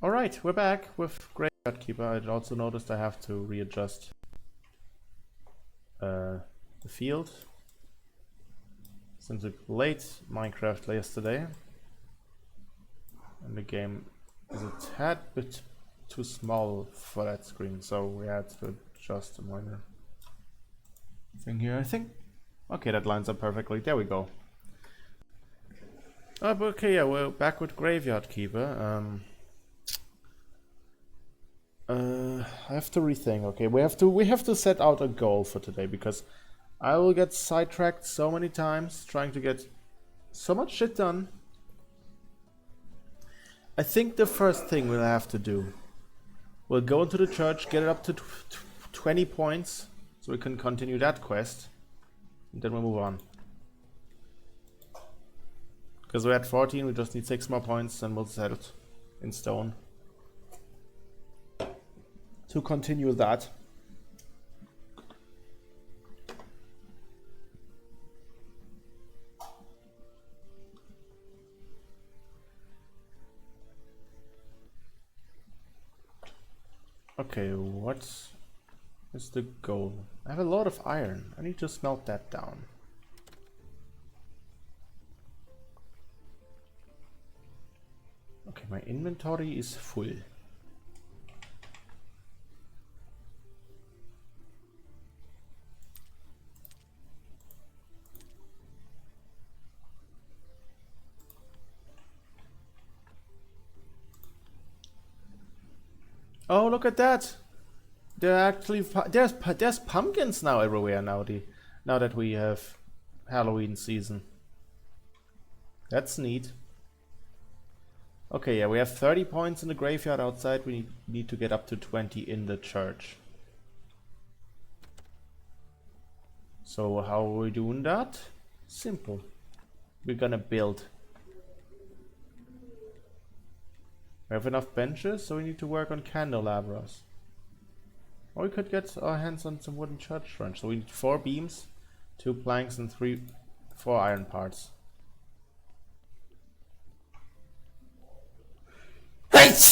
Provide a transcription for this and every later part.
Alright, we're back with Graveyard Keeper. I also noticed I have to readjust the field since it late Minecraft yesterday and the game is a tad bit too small for that screen, so we had to adjust a minor thing here. I think okay, that lines up perfectly. There we go. But okay, yeah, we're back with Graveyard Keeper. I have to rethink. Okay, we have to set out a goal for today because I will get sidetracked so many times trying to get so much shit done. I think the first thing we'll have to do, we'll go into the church, get it up to 20 points so we can continue that quest, and then we'll move on. Because we're at 14, we just need 6 more points and we'll set it in stone to continue that. Okay, what is the goal? I have a lot of iron. I need to smelt that down. Okay, my inventory is full. Oh, look at that! There are actually there's pumpkins now everywhere now that we have Halloween season. That's neat. Okay, yeah, we have 30 points in the graveyard outside. We need to get up to 20 in the church. So how are we doing that? Simple. We're gonna build. We have enough benches, so we need to work on candelabras. Or we could get our hands on some wooden church fronts. So we need 4 beams, 2 planks, and 4 iron parts.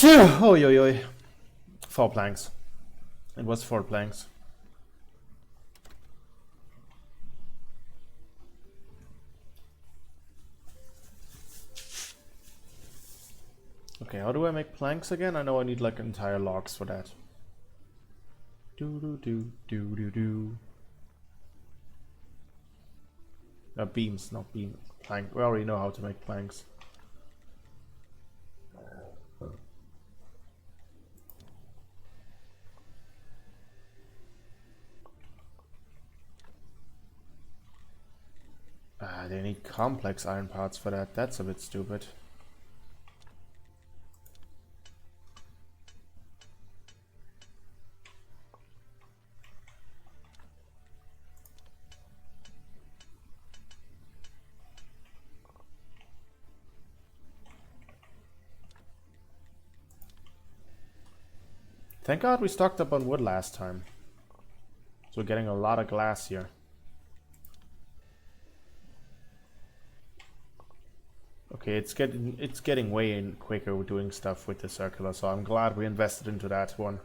Oh, yo, yo. 4 planks. It was 4 planks. Okay, how do I make planks again? I know I need like entire logs for that. Do. Beams, not beam. Plank. We already know how to make planks. They need complex iron parts for that. That's a bit stupid. Thank God we stocked up on wood last time. So we're getting a lot of glass here. Okay, it's getting way in quicker with doing stuff with the circular, so I'm glad we invested into that one.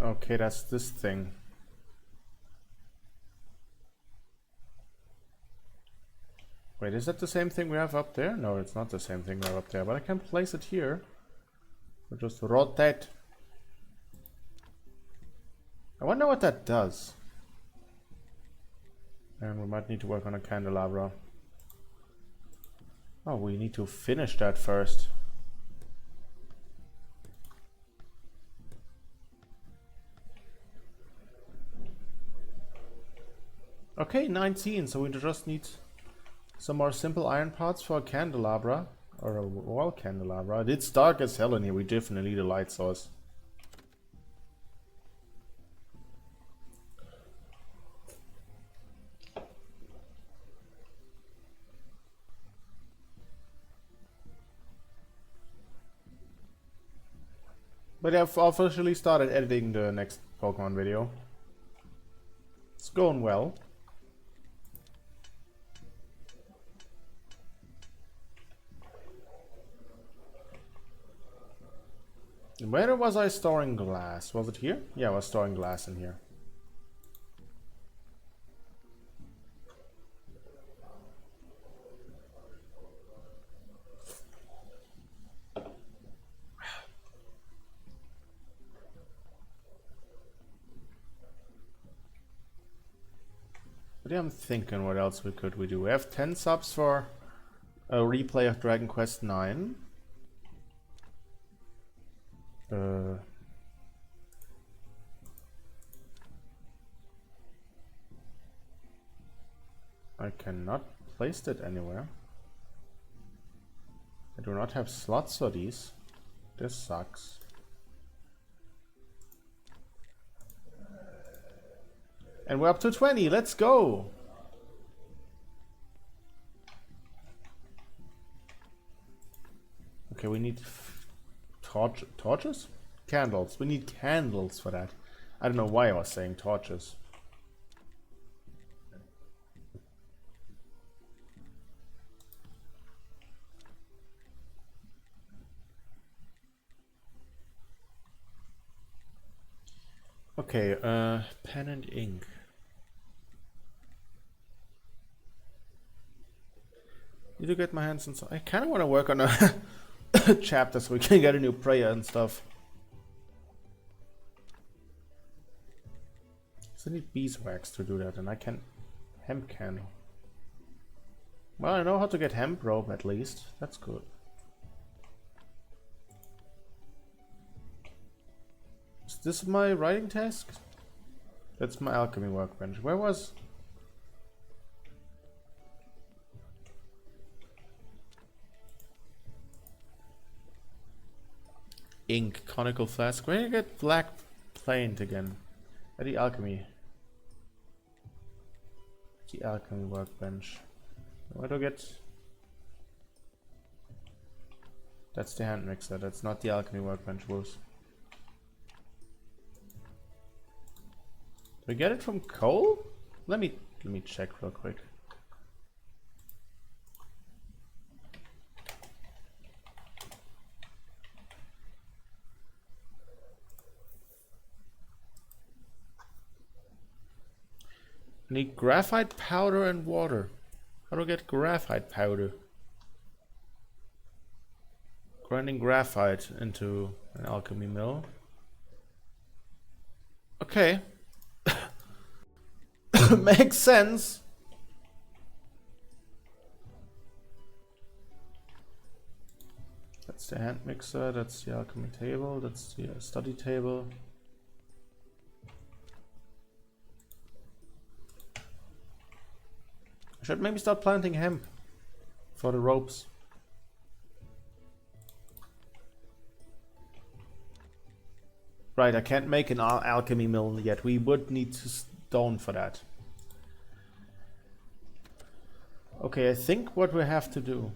Okay, that's this thing. Wait, is that the same thing we have up there? No, it's not the same thing we have up there, but I can place it here. Or just rotate. I wonder what that does. And we might need to work on a candelabra. Oh, we need to finish that first. Okay, 19, so we just need some more simple iron parts for a candelabra. Or a wall candelabra. It's dark as hell in here, we definitely need a light source. But I've officially started editing the next Pokemon video. It's going well. Where was I storing glass? Was it here? Yeah, I was storing glass in here. But yeah, I'm thinking what else we do. We have 10 subs for a replay of Dragon Quest 9. I cannot place it anywhere. I do not have slots for these. This sucks. And we're up to 20. Let's go. Okay, we need torches? Candles. We need candles for that. I don't know why I was saying torches. Okay, pen and ink. Need to get my hands on some. I kind of want to work on a chapter so we can get a new prayer and stuff. So I need beeswax to do that, and I can hemp candle. Well, I know how to get hemp rope at least. That's good. Is this my writing task? That's my alchemy workbench. Where was... ink, conical flask. Where do you get black paint again? At the alchemy. The alchemy workbench. Where do I get... That's the hand mixer. That's not the alchemy workbench, Wolves. Do we get it from coal? Let me check real quick. I need graphite powder and water. How do I get graphite powder? Grinding graphite into an alchemy mill. Okay. Makes sense. That's the hand mixer, that's the alchemy table, that's the study table. I should maybe start planting hemp for the ropes. Right, I can't make an alchemy mill yet. We would need stone for that. Okay, I think what we have to do...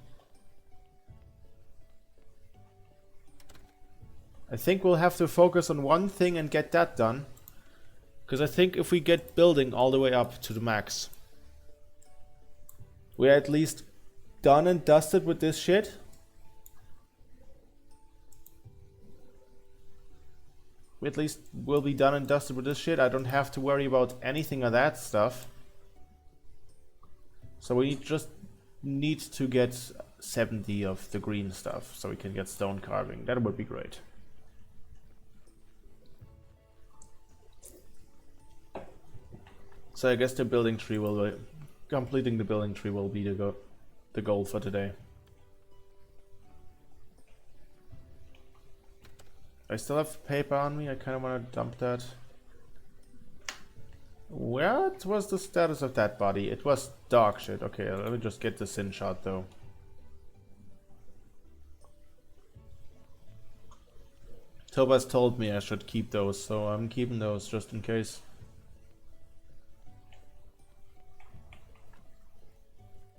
I think we'll have to focus on one thing and get that done. Because I think if we get building all the way up to the max... we're at least done and dusted with this shit. We at least will be done and dusted with this shit. I don't have to worry about anything of that stuff. So we just need to get 70 of the green stuff so we can get stone carving. That would be great. So I guess the building tree will be... completing the building tree will be the goal for today. I still have paper on me. I kind of want to dump that. What was the status of that body? It was dog shit. Okay, let me just get the sin shot though. Tobas told me I should keep those, so I'm keeping those just in case.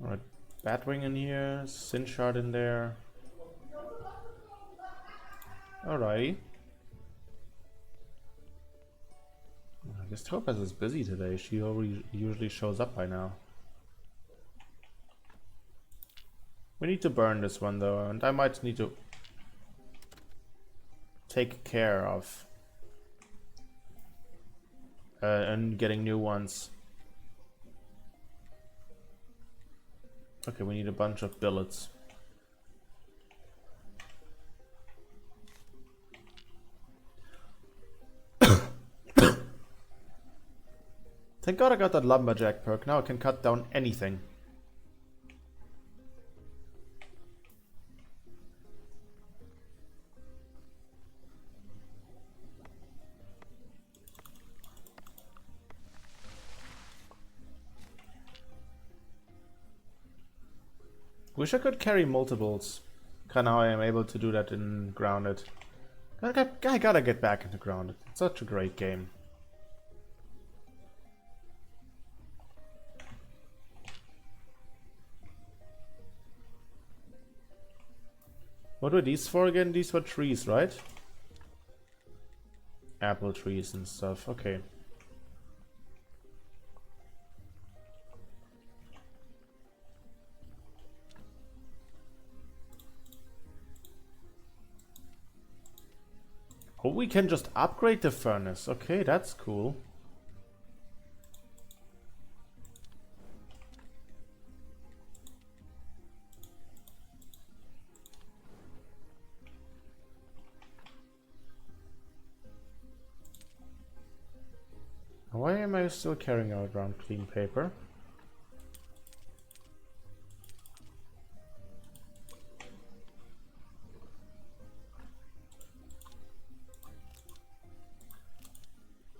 Alright, Batwing in here, Sin Shard in there. Alrighty. I guess Topaz is busy today. She usually shows up by now. We need to burn this one though, and I might need to take care of and getting new ones. Okay, we need a bunch of billets. Thank God I got that lumberjack perk. Now I can cut down anything. Wish I could carry multiples. Kinda how I am able to do that in Grounded. I gotta get back into Grounded. It's such a great game. What were these for again? These were trees, right? Apple trees and stuff. Okay. Oh, we can just upgrade the furnace. Okay, that's cool. Why am I still carrying around clean paper?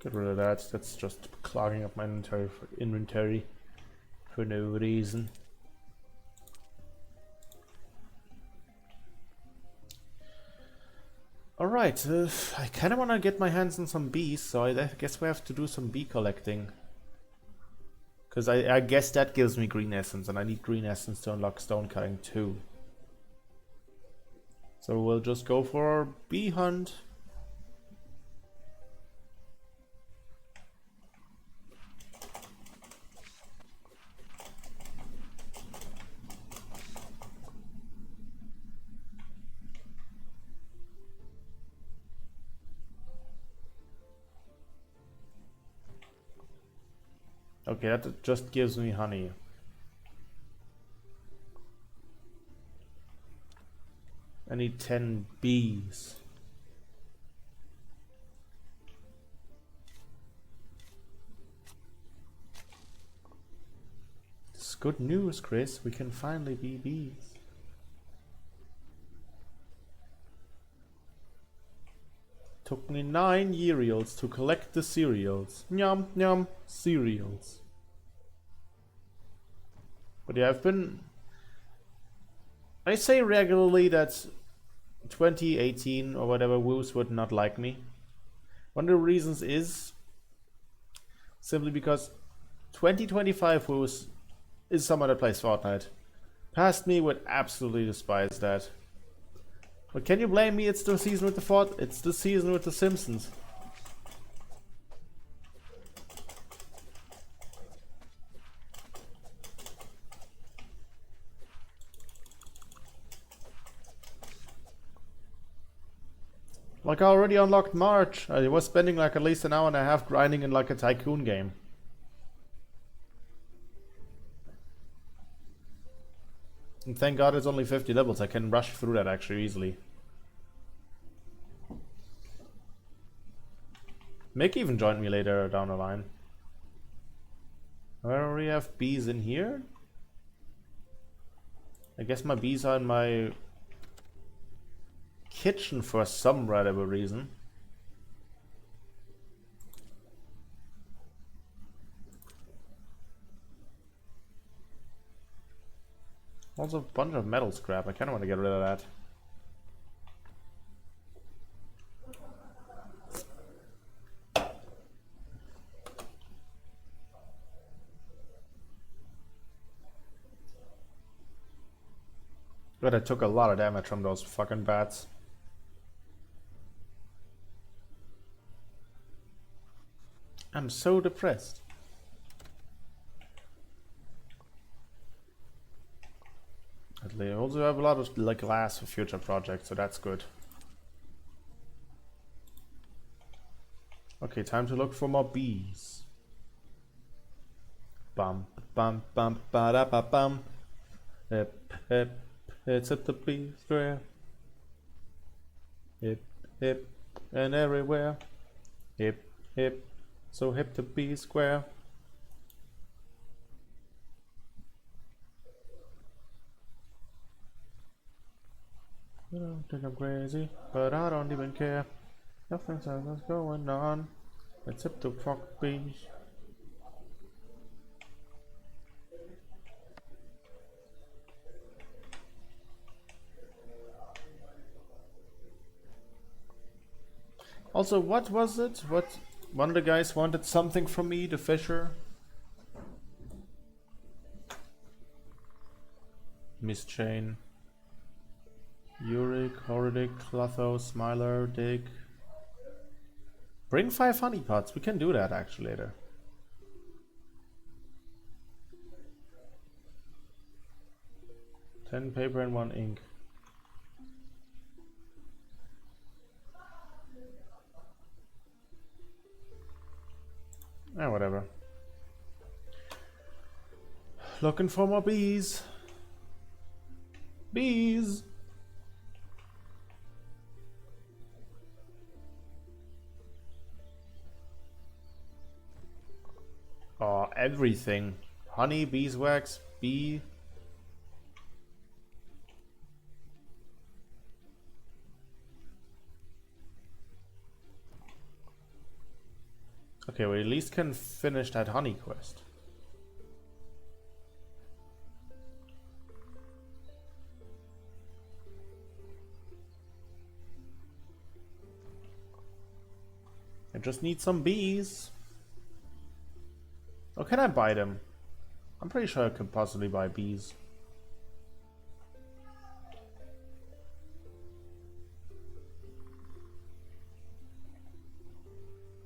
Get rid of that. That's just clogging up my inventory for no reason. Alright, I kind of want to get my hands on some bees, so I guess we have to do some bee collecting. Because I guess that gives me green essence, and I need green essence to unlock stone cutting too. So we'll just go for our bee hunt. Okay, that just gives me honey. I need 10 bees. It's good news, Chris. We can finally be bees. Took me 9 years to collect the cereals. Nyam, nyam, cereals. But yeah, I say regularly that 2018 or whatever woos would not like me. One of the reasons is simply because 2025 woos is someone that plays Fortnite. Past me would absolutely despise that. But can you blame me? It's the season with it's the season with the Simpsons. Like I already unlocked March. I was spending like at least an hour and a half grinding in like a tycoon game. And thank God it's only 50 levels. I can rush through that actually easily. Mick even joined me later down the line. Where we have bees in here? I guess my bees are in my kitchen for some random reason. Also a bunch of metal scrap. I kind of want to get rid of that. But I took a lot of damage from those fucking bats. And I'm so depressed. They also have a lot of like glass for future projects, so that's good. Okay, time to look for more bees. Bum bum bum ba da ba bum. Hip hip, it's at the bee square. Hip hip, and everywhere. Hip hip, so hip to be square. I don't think I'm crazy, but I don't even care. Nothing's going on except the fuck bees. Also, what was it? What one of the guys wanted something from me, the fisher? Miss Chain. Uric, Horidic, Clotho, Smiler, Dig. Bring 5 honeypots. We can do that actually later. Ten paper and 1 ink. Whatever. Looking for more bees. Bees! Oh, everything. Honey, beeswax, bee. Okay, we at least can finish that honey quest. I just need some bees. Or can I buy them? I'm pretty sure I could possibly buy bees.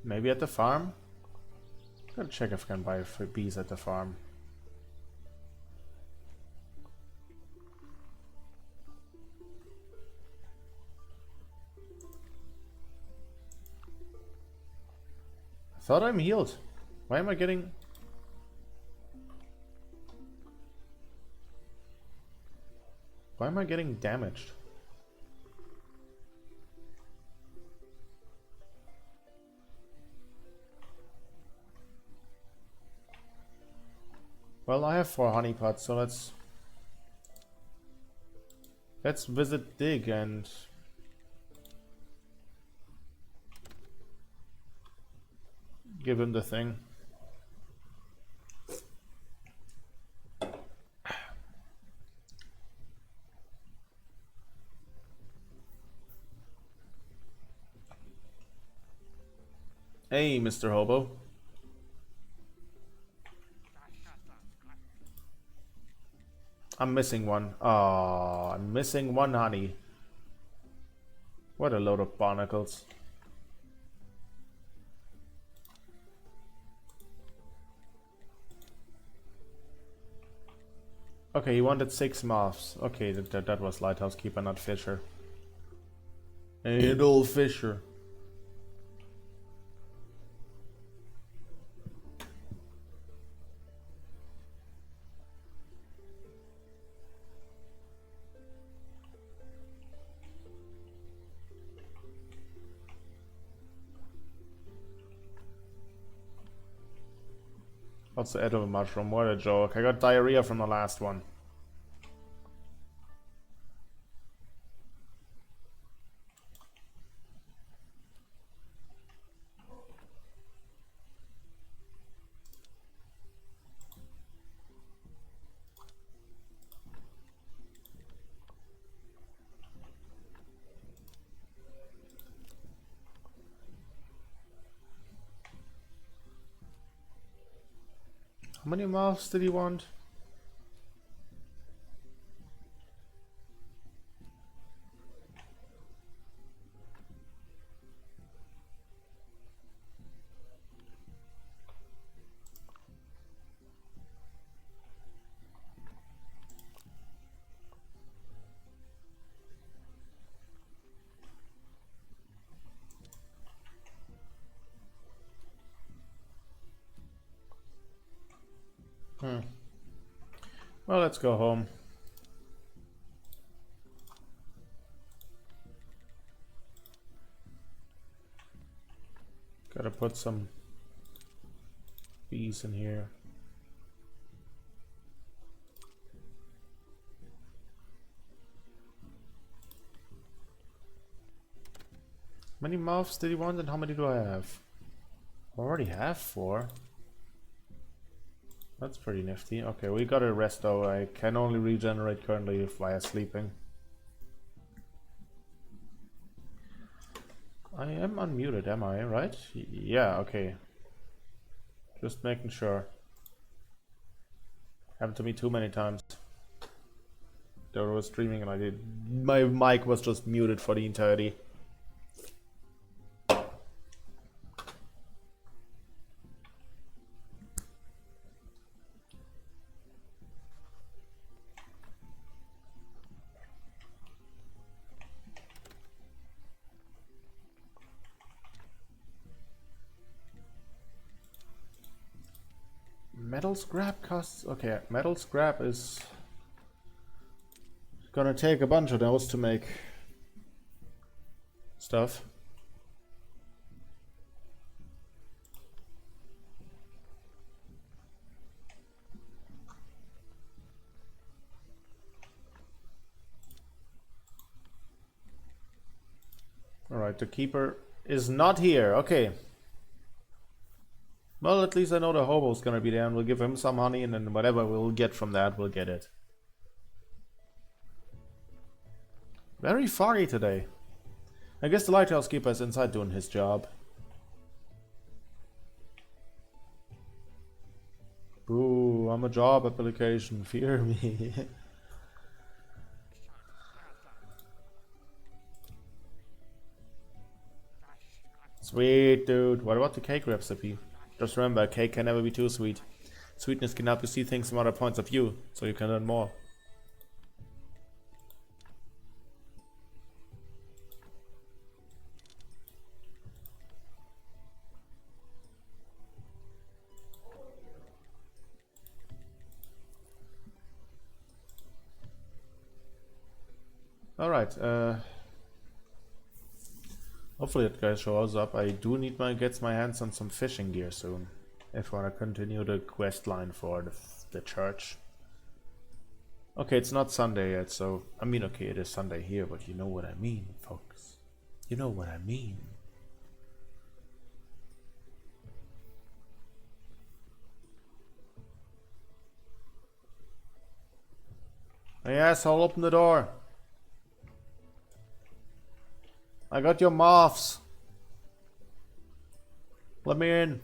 Maybe at the farm? Gotta check if I can buy bees at the farm. I thought I'm healed. Why am I getting... Why am I getting damaged? Well, I have 4 honeypots, so let's visit Dig and give him the thing. Hey, Mr. Hobo. I'm missing one. Oh, I'm missing 1 honey. What a load of barnacles. Okay, he wanted 6 moths. Okay, that was Lighthouse Keeper, not Fisher. And old Fisher. What's the edible mushroom? What a joke. I got diarrhea from the last one. How many moths did he want? Well, let's go home. Gotta put some bees in here. How many mouths did he want and how many do I have? I already have 4. That's pretty nifty. Okay, we gotta rest though. I can only regenerate currently via sleeping. I am unmuted, am I? Right? Yeah, okay. Just making sure. Happened to me too many times. There was streaming and my mic was just muted for the entirety. Metal scrap costs... Okay, metal scrap is gonna take a bunch of those to make stuff. Alright, the keeper is not here. Okay. Well, at least I know the hobo's gonna be there and we'll give him some honey and then whatever we'll get from that, we'll get it. Very foggy today. I guess the lighthouse keeper is inside doing his job. Boo, I'm a job application, fear me. Sweet, dude. What about the cake recipe? Just remember, cake can never be too sweet. Sweetness can help you see things from other points of view, so you can learn more. Alright, hopefully that guy shows up. I do need get my hands on some fishing gear soon. If I want to continue the quest line for the church. Okay, it's not Sunday yet, so... I mean, okay, it is Sunday here, but you know what I mean, folks. You know what I mean. Hey asshole, open the door. I got your moths. Let me in.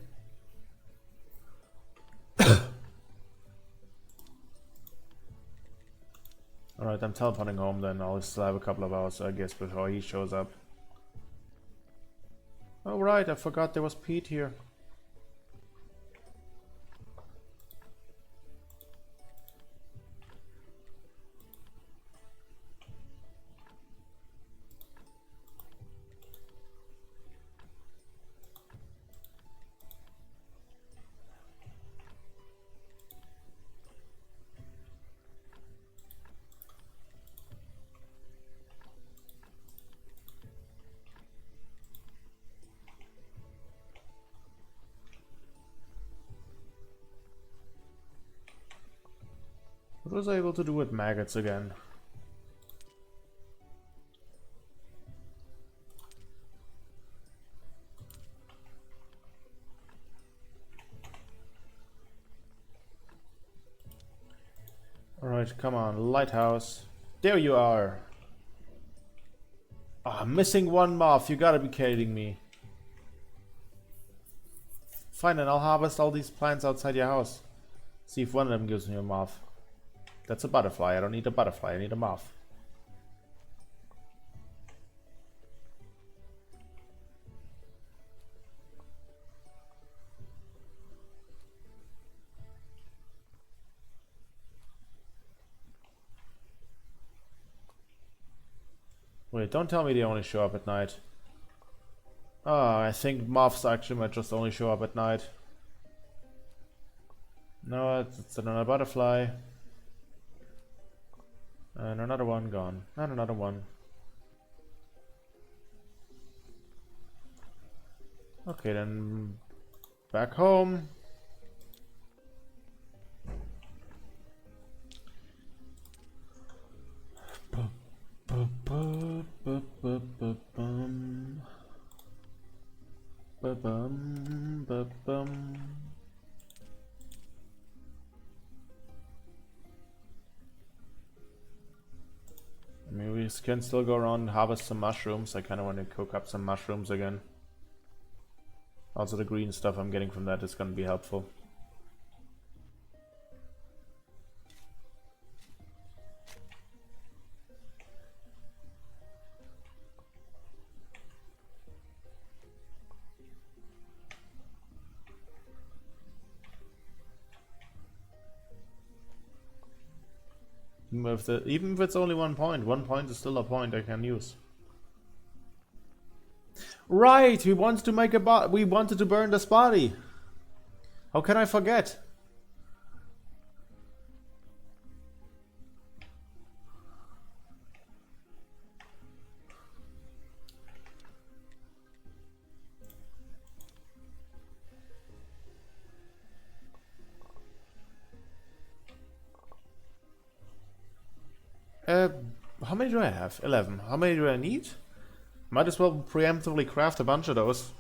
Alright, I'm teleporting home then. I'll still have a couple of hours, I guess, before he shows up. Oh right, I forgot there was Pete here. What was I able to do with maggots again? Alright, come on, lighthouse. There you are. Ah, oh, missing one moth, you gotta be kidding me. Fine, then I'll harvest all these plants outside your house. See if one of them gives me a moth. That's a butterfly. I don't need a butterfly. I need a moth. Wait, don't tell me they only show up at night. Oh, I think moths actually might just only show up at night. No, it's another butterfly. And another one gone. And another one. Okay, then back home. I mean, we can still go around and harvest some mushrooms. I kind of want to cook up some mushrooms again. Also, the green stuff I'm getting from that is going to be helpful. Even if it's only 1 point is still a point I can use. Right, we wanted to make we wanted to burn this body. How can I forget? How many do I have? 11. How many do I need? Might as well preemptively craft a bunch of those.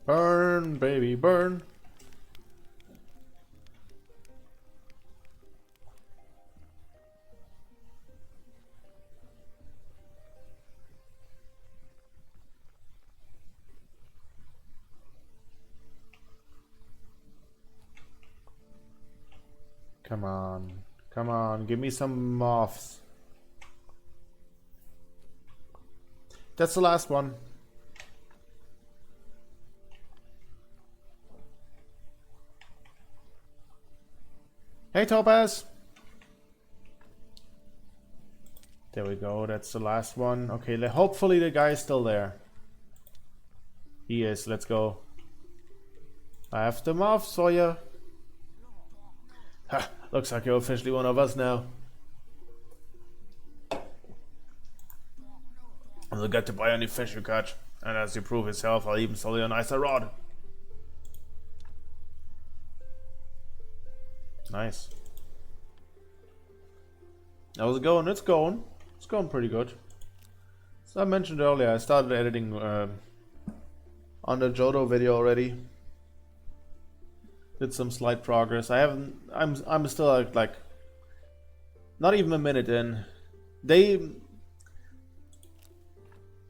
Burn, baby, burn. Come on. Come on, give me some moths. That's the last one. Hey, Topaz! There we go, that's the last one. Okay, hopefully the guy's still there. He is, let's go. I have the moths for you. Ha, looks like you're officially one of us now. You'll get to buy any fish you catch. And as you prove yourself, I'll even sell you a nicer rod. Nice. How's it going? It's going. It's going pretty good. So I mentioned earlier, I started editing on the Johto video already. Did some slight progress. I'm still like not even a minute in.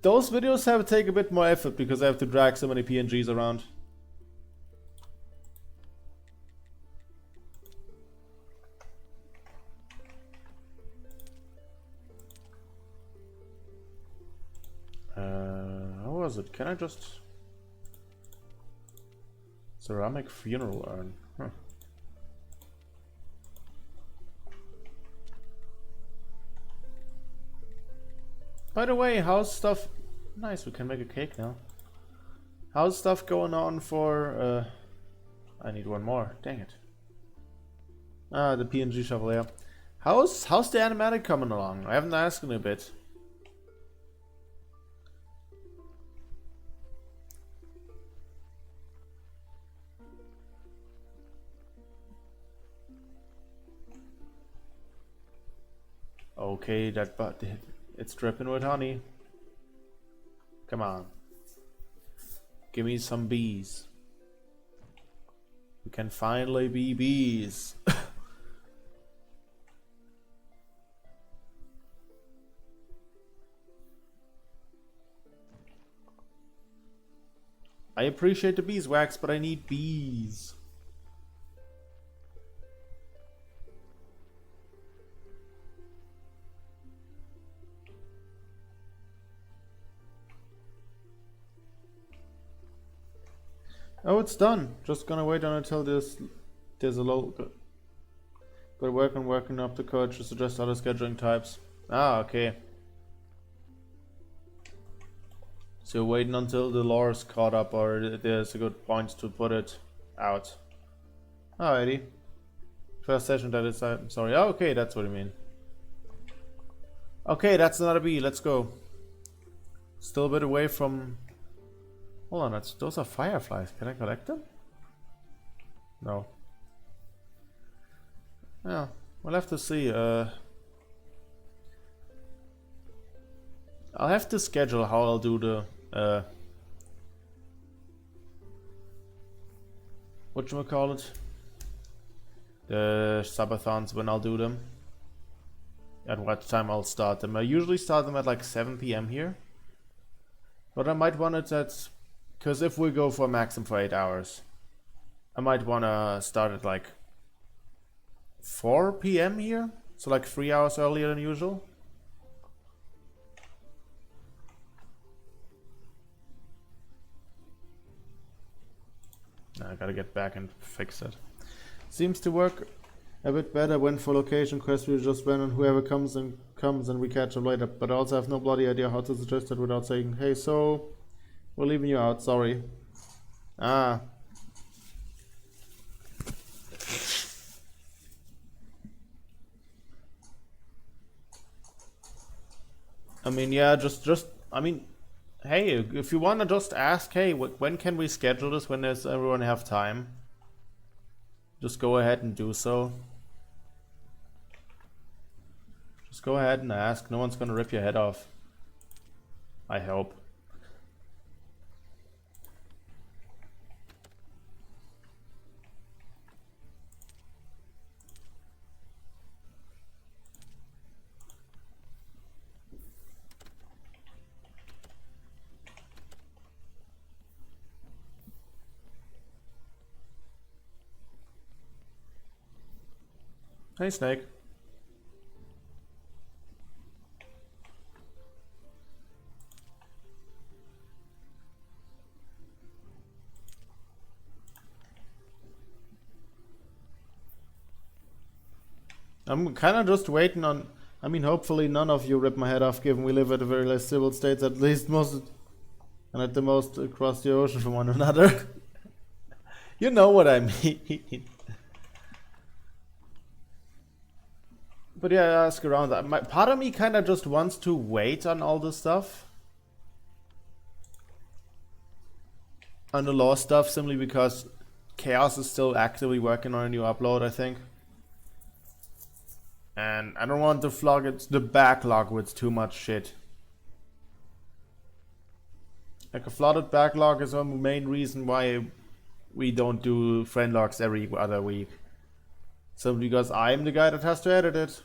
Those videos have to take a bit more effort because I have to drag so many PNGs around. How was it? Can I just... Ceramic funeral urn. Huh. By the way, how's stuff... Nice, we can make a cake now. How's stuff going on for... I need one more. Dang it. Ah, the PNG shovel, yeah. How's the animatic coming along? I haven't asked in a bit. Okay, it's dripping with honey. Come on. Give me some bees. We can finally be bees. I appreciate the beeswax, but I need bees. Oh, it's done. Just gonna wait until this there's a low. Gotta work on working up the code to suggest other scheduling types. Ah, okay. So you're waiting until the lore is caught up, or there's a good point to put it out. Alrighty. First session that is, I'm sorry. Oh, okay, that's what I mean. Okay, that's another bee. Let's go. Still a bit away from. Hold on, those are fireflies. Can I collect them? No. Yeah, we'll have to see. I'll have to schedule how I'll do the whatchamacallit? The subathons, when I'll do them. At what time I'll start them. I usually start them at like 7 PM here. But I might want it at, because if we go for a maximum for 8 hours, I might want to start at like 4 PM here. So like 3 hours earlier than usual. I gotta get back and fix it. Seems to work a bit better when for location quests we just run on whoever comes and we catch them later. But I also have no bloody idea how to suggest it without saying, hey, so we're leaving you out, sorry. Ah. I mean, yeah, I mean, hey, if you wanna just ask, hey, when can we schedule this, when does everyone have time? Just go ahead and do so. Just go ahead and ask. No one's gonna rip your head off. I hope. Hey, Snake. I'm kind of just waiting on. I mean, hopefully none of you rip my head off, given we live at a very less civil states, at least most, and at the most across the ocean from one another. You know what I mean. But yeah, I ask around that. Part of me kind of just wants to wait on all this stuff. On the law stuff, simply because Chaos is still actively working on a new upload, I think. And I don't want to flog the backlog with too much shit. Like a flooded backlog is the main reason why we don't do friend logs every other week. Simply because I'm the guy that has to edit it.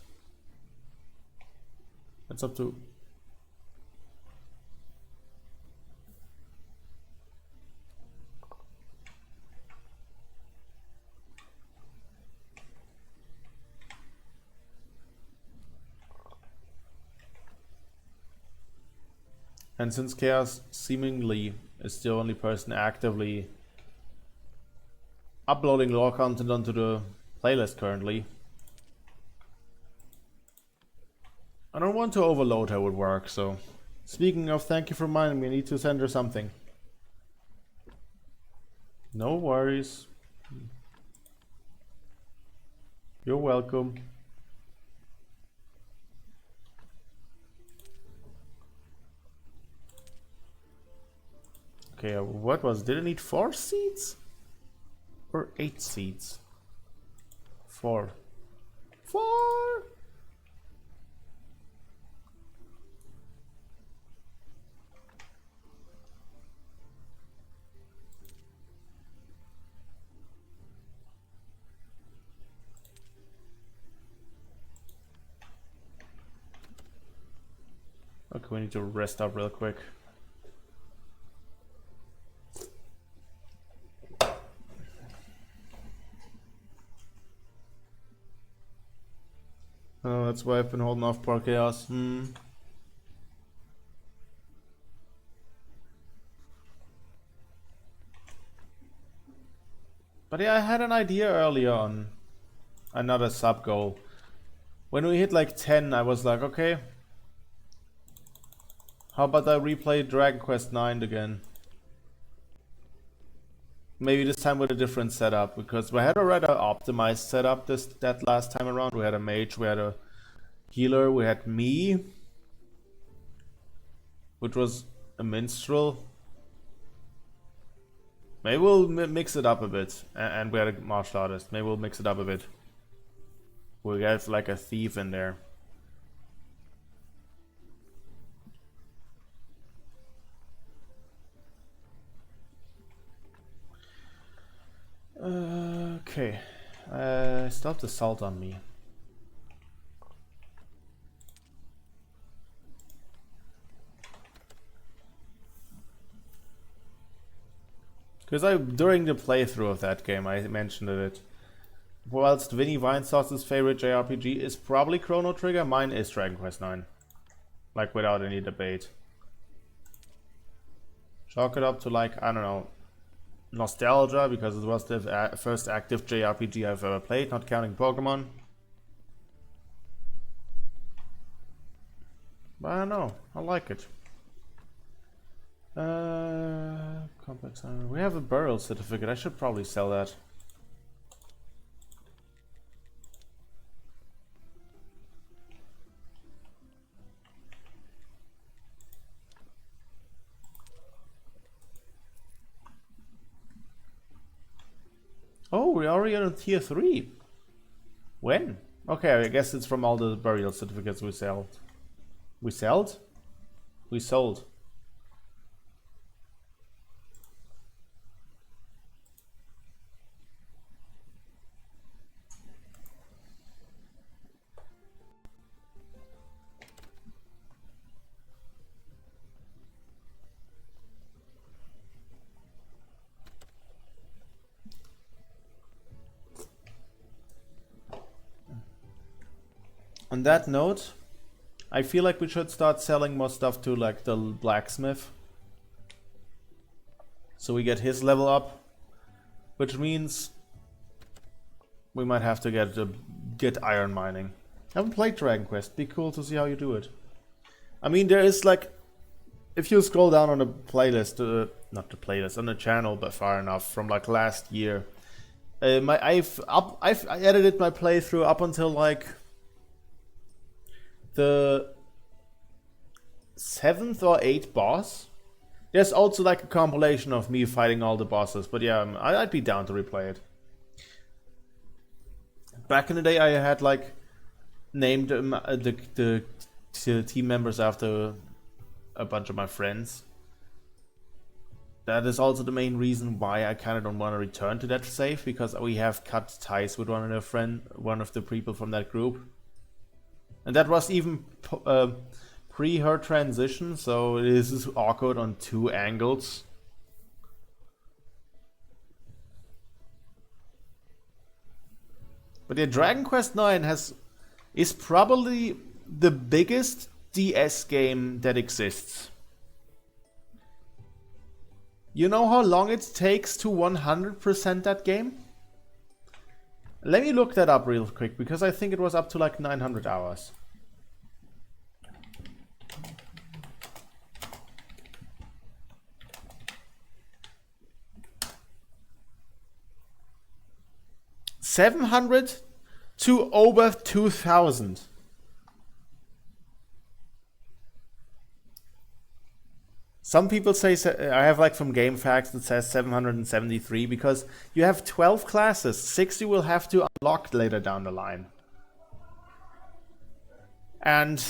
It's up to. And since Chaos seemingly is the only person actively uploading lore content onto the playlist currently, I don't want to overload her with work, so. Speaking of, thank you for reminding me, I need to send her something. No worries. You're welcome. Okay, what was, did it need 4 seeds? Or 8 seeds? 4. 4! Okay, we need to rest up real quick. Oh, that's why I've been holding off Poor Chaos. But yeah, I had an idea earlier on another sub goal. When we hit like 10, I was like, okay, how about I replay Dragon Quest IX again? Maybe this time with a different setup, because we had already an optimized setup that last time around. We had a mage, we had a healer, we had me, which was a minstrel. Maybe we'll mix it up a bit, and we had a martial artist. Maybe we'll mix it up a bit. We'll get like a thief in there. Okay. Still have the salt on me. Because during the playthrough of that game, I mentioned it. Whilst Vinny Vinesauce's favorite JRPG is probably Chrono Trigger, mine is Dragon Quest IX. Like, without any debate. Chalk it up to, like, I don't know, nostalgia, because it was the first active JRPG I've ever played, not counting Pokemon. But I don't know, I like it. Complex. We have a burial certificate. I should probably sell that. Oh, we're already on tier 3. When? Okay, I guess it's from all the burial certificates we sold. We sold? We sold. On that note, I feel like we should start selling more stuff to like the blacksmith. So we get his level up. Which means we might have to get iron mining. I haven't played Dragon Quest. Be cool to see how you do it. I mean, there is like, if you scroll down on the playlist, not the playlist, on the channel, but far enough from like last year, I've edited my playthrough up until like the 7th or 8th boss. There's also like a compilation of me fighting all the bosses, but yeah, I'd be down to replay it. Back in the day, I had like named the team members after a bunch of my friends. That is also the main reason why I kind of don't want to return to that save, because we have cut ties with one of the people from that group, and that was even pre her transition. So this is awkward on 2 angles. But yeah, Dragon Quest IX is probably the biggest DS game that exists. You know how long it takes to 100% that game? Let me look that up real quick, because I think it was up to like 900 hours. $700 to over 2,000. Some people say, I have like from GameFAQs that says 773, because you have 12 classes. 6 you will have to unlock later down the line. And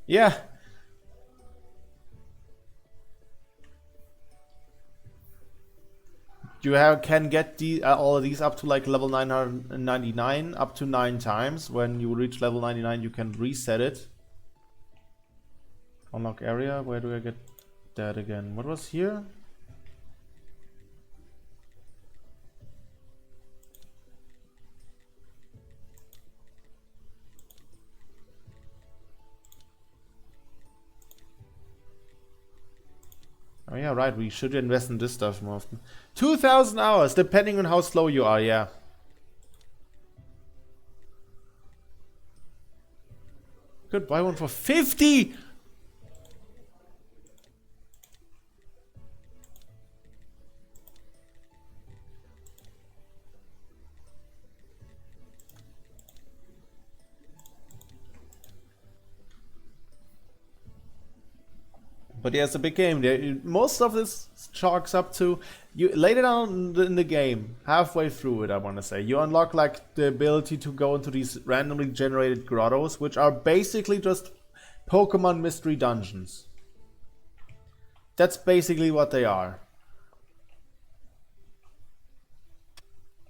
yeah. You can get all of these up to like level 999 up to 9 times. When you reach level 99, you can reset it. Unlock area. Where do I get that again? What was here? Oh yeah, right, we should invest in this stuff more often. 2,000 hours, depending on how slow you are, yeah. Could buy one for 50! But yeah, it's a big game. Most of this chalks up to you later down in the game, halfway through it, I want to say, you unlock like the ability to go into these randomly generated grottos, which are basically just Pokemon mystery dungeons. That's basically what they are.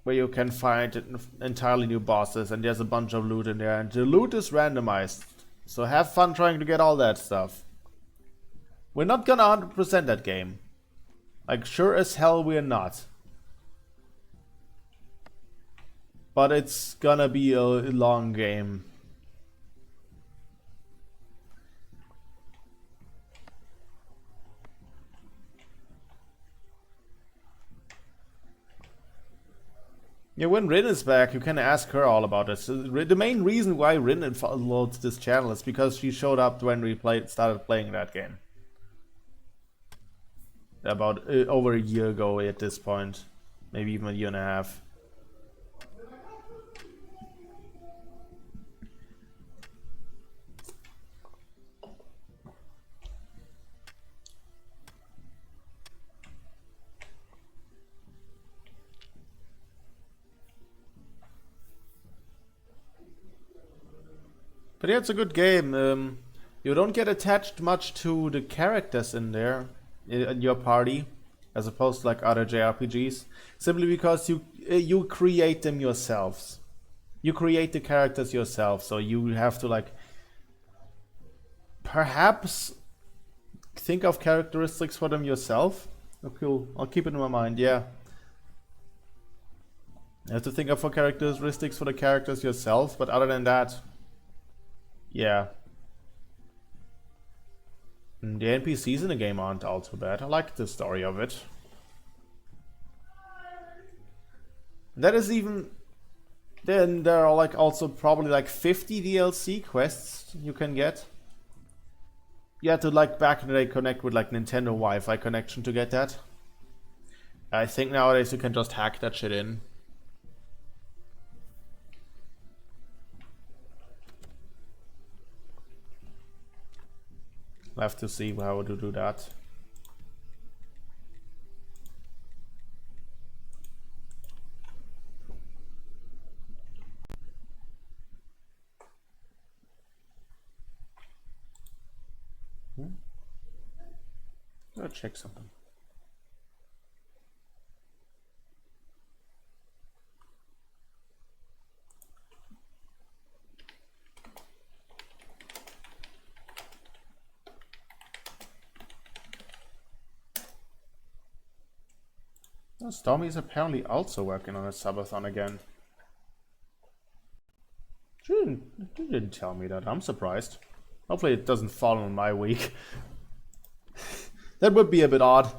Where you can find entirely new bosses, and there's a bunch of loot in there, and the loot is randomized. So have fun trying to get all that stuff. We're not gonna 100% that game. Like, sure as hell we're not. But it's gonna be a long game. Yeah, when Rin is back, you can ask her all about it. So the main reason why Rin follows this channel is because she showed up when we started playing that game. About over a year ago at this point. Maybe even a year and a half. But yeah, it's a good game. You don't get attached much to the characters in there, in your party, as opposed to like other JRPGs, simply because you create them yourselves. You create the characters yourself, so you have to like perhaps think of characteristics for them yourself. Oh, cool. I'll keep it in my mind. Yeah. You have to think of for characteristics for the characters yourself, but other than that, yeah. And the NPCs in the game aren't all too bad. I like the story of it. That is even... Then there are like also probably like 50 DLC quests you can get. You had to like back in the day connect with like Nintendo Wi-Fi connection to get that. I think nowadays you can just hack that shit in. I'll have to see how to do that. Let's check something. Stormy is apparently also working on a subathon again. She didn't tell me that. I'm surprised. Hopefully it doesn't fall on my week. That would be a bit odd.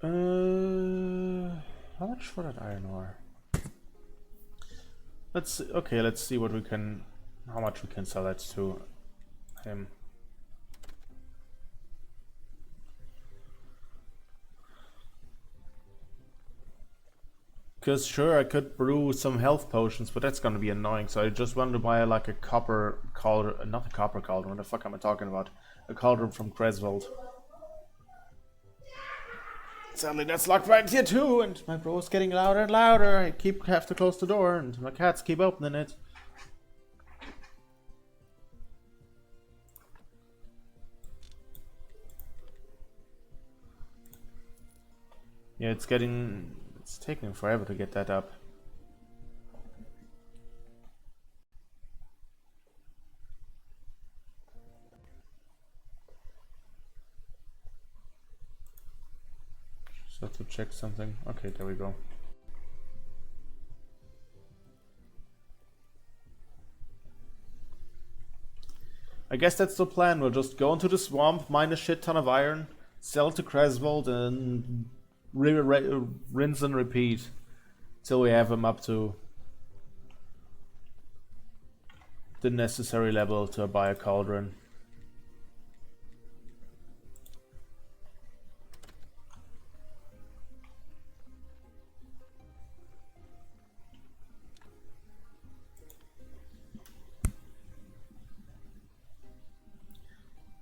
How much for that iron ore? Let's see, okay, let's see what we can, how much we can sell that to him. Because sure, I could brew some health potions, but that's gonna be annoying. So I just wanted to buy like a copper cauldron, not a copper cauldron. What the fuck am I talking about? A cauldron from Cresvold. Sadly, that's locked right here too, and my bro's getting louder and louder. I have to close the door, and my cats keep opening it. Yeah, it's taking forever to get that up. Just have to check something. Okay, there we go. I guess that's the plan. We'll just go into the swamp, mine a shit ton of iron, sell to Cresvold, and rinse and repeat till we have him up to the necessary level to buy a cauldron.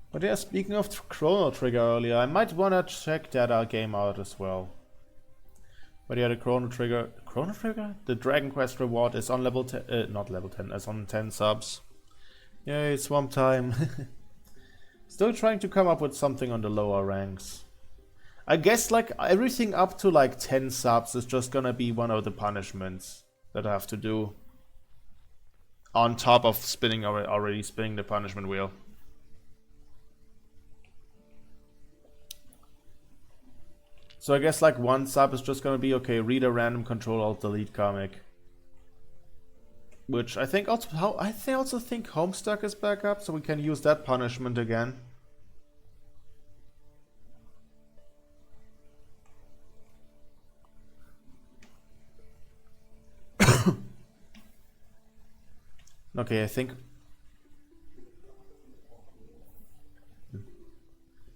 But yeah, speaking of Chrono Trigger earlier, I might wanna check that game out as well. But yeah, the Chrono Trigger? The Dragon Quest reward is on level 10, not level 10, it's on 10 subs. Yay, swamp time. Still trying to come up with something on the lower ranks. I guess like everything up to like 10 subs is just gonna be one of the punishments that I have to do. On top of already spinning the punishment wheel. So I guess like one sub is just gonna be okay, read a random Control-Alt-Delete comic. Which I think also think Homestuck is back up, so we can use that punishment again. Okay, I think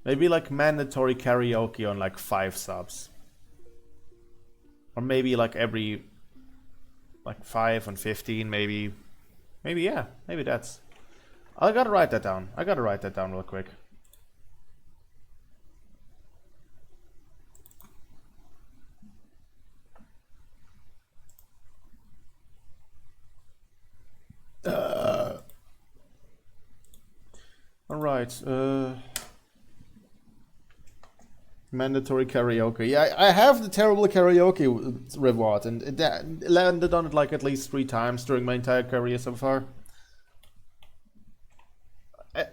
maybe like mandatory karaoke on like 5 subs. Or maybe like every like 5 and 15 maybe. Maybe yeah, maybe that's. I gotta write that down. Real quick. Alright, mandatory karaoke. Yeah, I have the terrible karaoke reward, and it landed on it like at least 3 times during my entire career so far.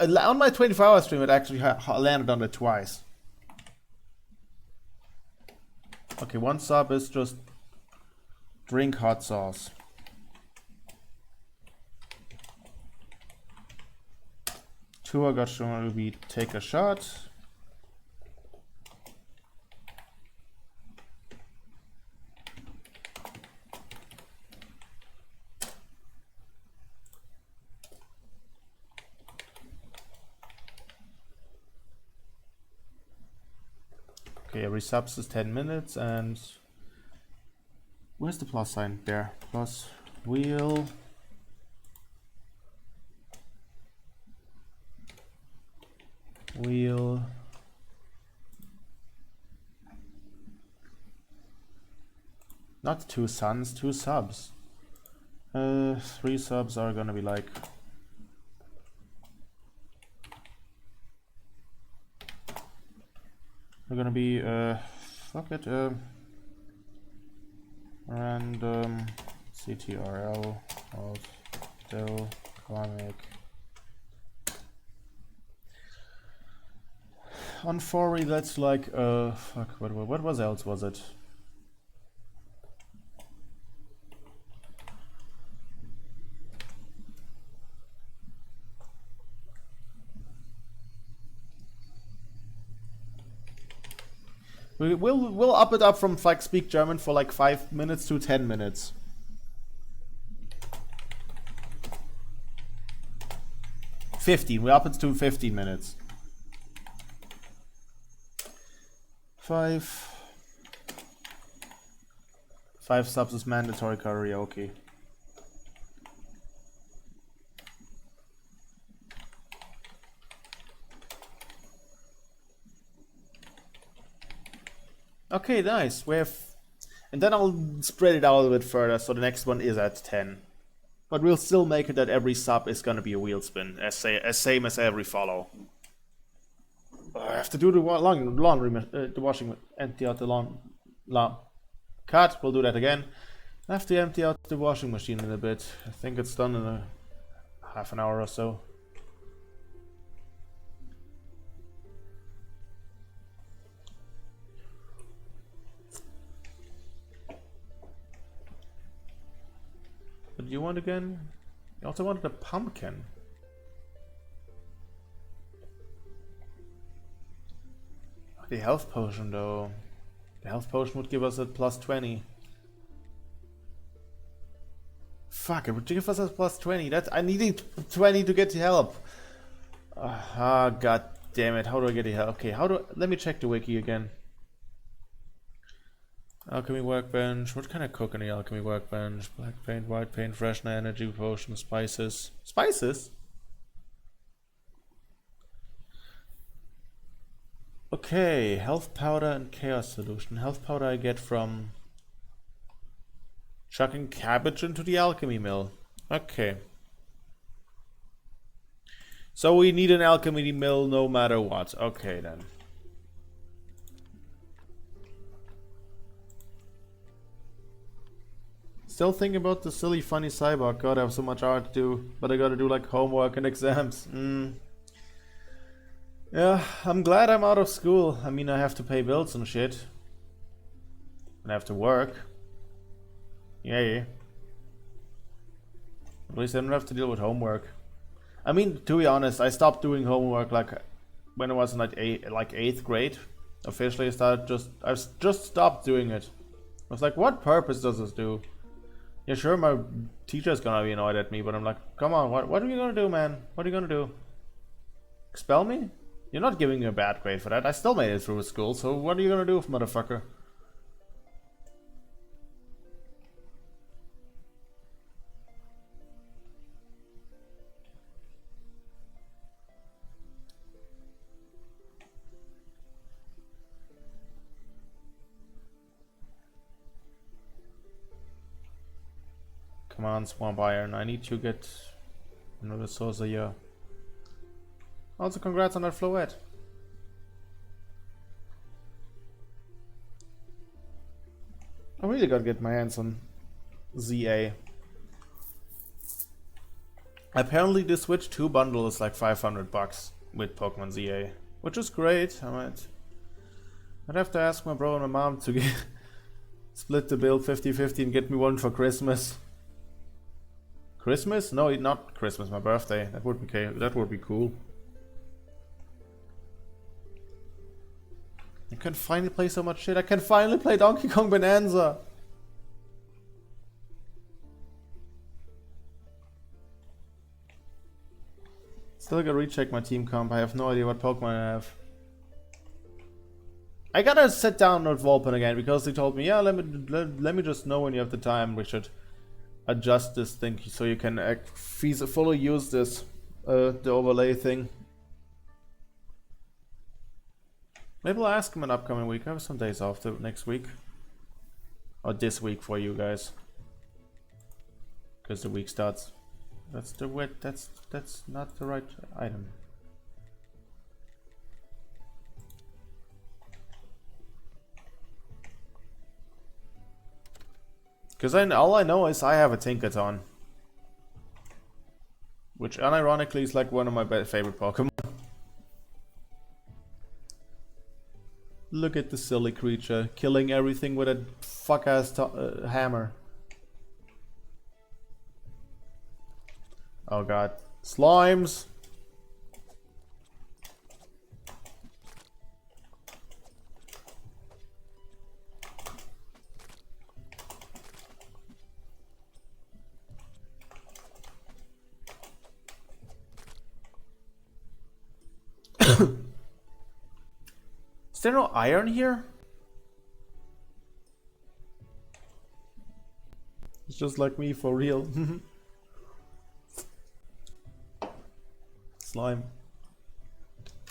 On my 24-hour stream, it actually landed on it twice. Okay, 1 sub is just drink hot sauce. 2, I got to be take a shot. Okay, every subs is 10 minutes, and where's the plus sign? There. Plus wheel. Wheel. Not 2 suns, 2 subs. 3 subs are gonna be like. They're gonna be fuck it, random CTRL alt del comic. On 4 that's like fuck, what was else was it? We'll up it up from like speak German for like 5 minutes to 10 minutes. We up it to 15 minutes. 5 subs is mandatory karaoke. Okay, nice. We have, and then I'll spread it out a bit further, so the next one is at 10. But we'll still make it that every sub is gonna be a wheel spin, as same as every follow. I have to do the laundry, the washing, empty out the La. Cut. We'll do that again. I have to empty out the washing machine in a bit. I think it's done in a half an hour or so. What do you want again? You also wanted a pumpkin. The health potion though. The health potion would give us a plus 20. Fuck, it would give us a plus 20. That's, I needed 20 to get the help. Ah, god damn it. How do I get the help? Okay, let me check the wiki again. Alchemy workbench. What can I cook on the alchemy workbench? Black paint, white paint, freshener, energy potion, spices. Spices? Okay, health powder and chaos solution. Health powder I get from chucking cabbage into the alchemy mill. Okay. So we need an alchemy mill no matter what. Okay then. Still thinking about the silly funny cyborg. God, I have so much art to do, but I gotta do like homework and exams. Yeah, I'm glad I'm out of school. I mean, I have to pay bills and shit. And I have to work. Yay. At least I don't have to deal with homework. I mean, to be honest, I stopped doing homework like when I was in like 8th grade. Officially, I just stopped doing it. I was like, what purpose does this do? Yeah, sure, my teacher's gonna be annoyed at me, but I'm like, come on, what are you gonna do, man? What are you gonna do? Expel me? You're not giving me a bad grade for that. I still made it through school, so what are you gonna do, motherfucker? Come on, Swamp Iron. I need to get another source here. Also, congrats on that Floette. I really gotta get my hands on ZA. Apparently, the Switch 2 bundle is like $500 with Pokemon ZA, which is great. I'd have to ask my bro and my mom to split the bill 50-50 and get me one for Christmas. Christmas? No, not Christmas. My birthday. That would be cool. I can finally play so much shit. I can finally play Donkey Kong Bonanza. Still gotta recheck my team comp. I have no idea what Pokemon I have. I gotta sit down with Volpin again because they told me, yeah, let me just know when you have the time. We should adjust this thing so you can fully use this the overlay thing. Maybe I'll ask him an upcoming week. I have some days off next week. Or this week for you guys. Because the week starts. That's not the right item. Because all I know is I have a Tinkaton. Which unironically is like one of my favorite Pokemon. Look at the silly creature, killing everything with a fuck-ass hammer. Oh god. Slimes! Is there no iron here? It's just like me for real. Slime.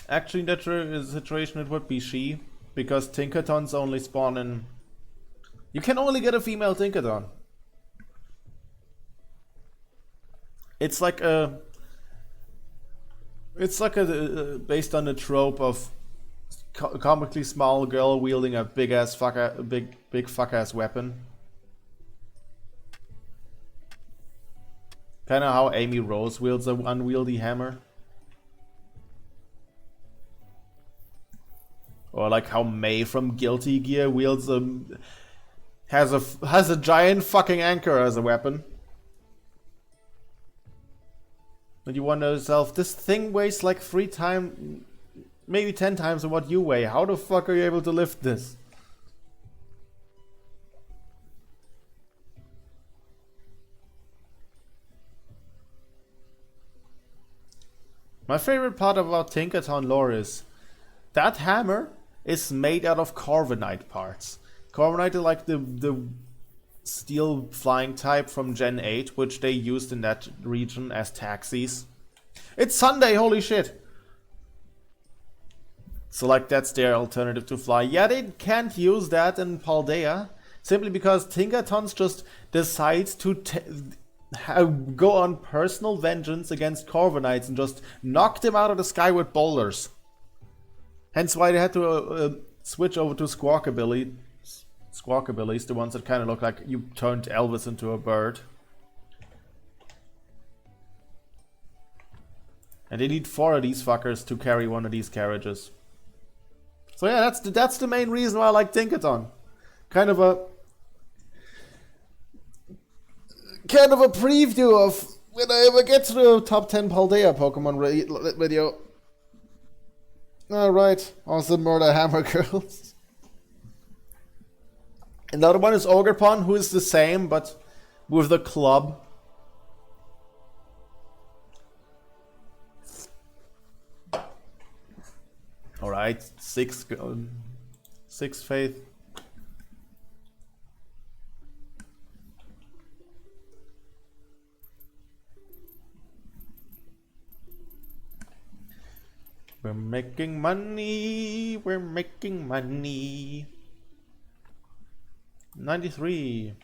Actually, in that situation it would be she, because Tinkatons only spawn in... You can only get a female Tinkaton. It's like a... It's like a based on the trope of comically small girl wielding a big fuck ass weapon. Kind of how Amy Rose wields an unwieldy hammer. Or like how May from Guilty Gear wields has a giant fucking anchor as a weapon. And you wonder yourself, this thing weighs like 3 times, maybe 10 times what you weigh. How the fuck are you able to lift this? My favorite part about Tinkaton lore is that hammer is made out of Corviknight parts. Corviknight is like the steel flying type from Gen 8, which they used in that region as taxis. It's Sunday, holy shit! So like that's their alternative to fly. Yeah, they can't use that in Paldea, simply because Tinkatons just decide to go on personal vengeance against Corviknights and just knock them out of the sky with boulders. Hence why they had to switch over to Squawkabilly. Squawkabilly's the ones that kind of look like you turned Elvis into a bird. And they need 4 of these fuckers to carry one of these carriages. So yeah, that's the main reason why I like Tinkaton. Kind of a preview of when I ever get to the top 10 Paldea Pokemon video. Alright, awesome Murder Hammer Girls. Another one is Ogerpon, who is the same, but with the club. Alright, 6 faith. We're making money, we're making money. 93.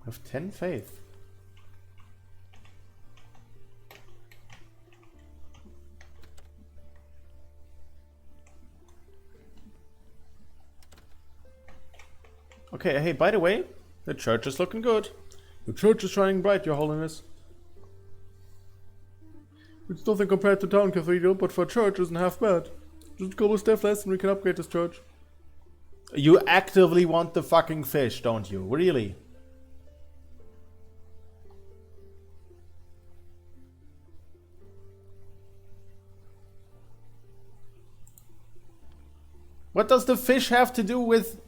With 10 faith. Okay, hey, by the way, the church is looking good. The church is shining bright, Your Holiness. It's nothing compared to Town Cathedral, but for a church isn't half bad. Just go with step less and we can upgrade this church. You actively want the fucking fish, don't you? Really? What does the fish have to do with...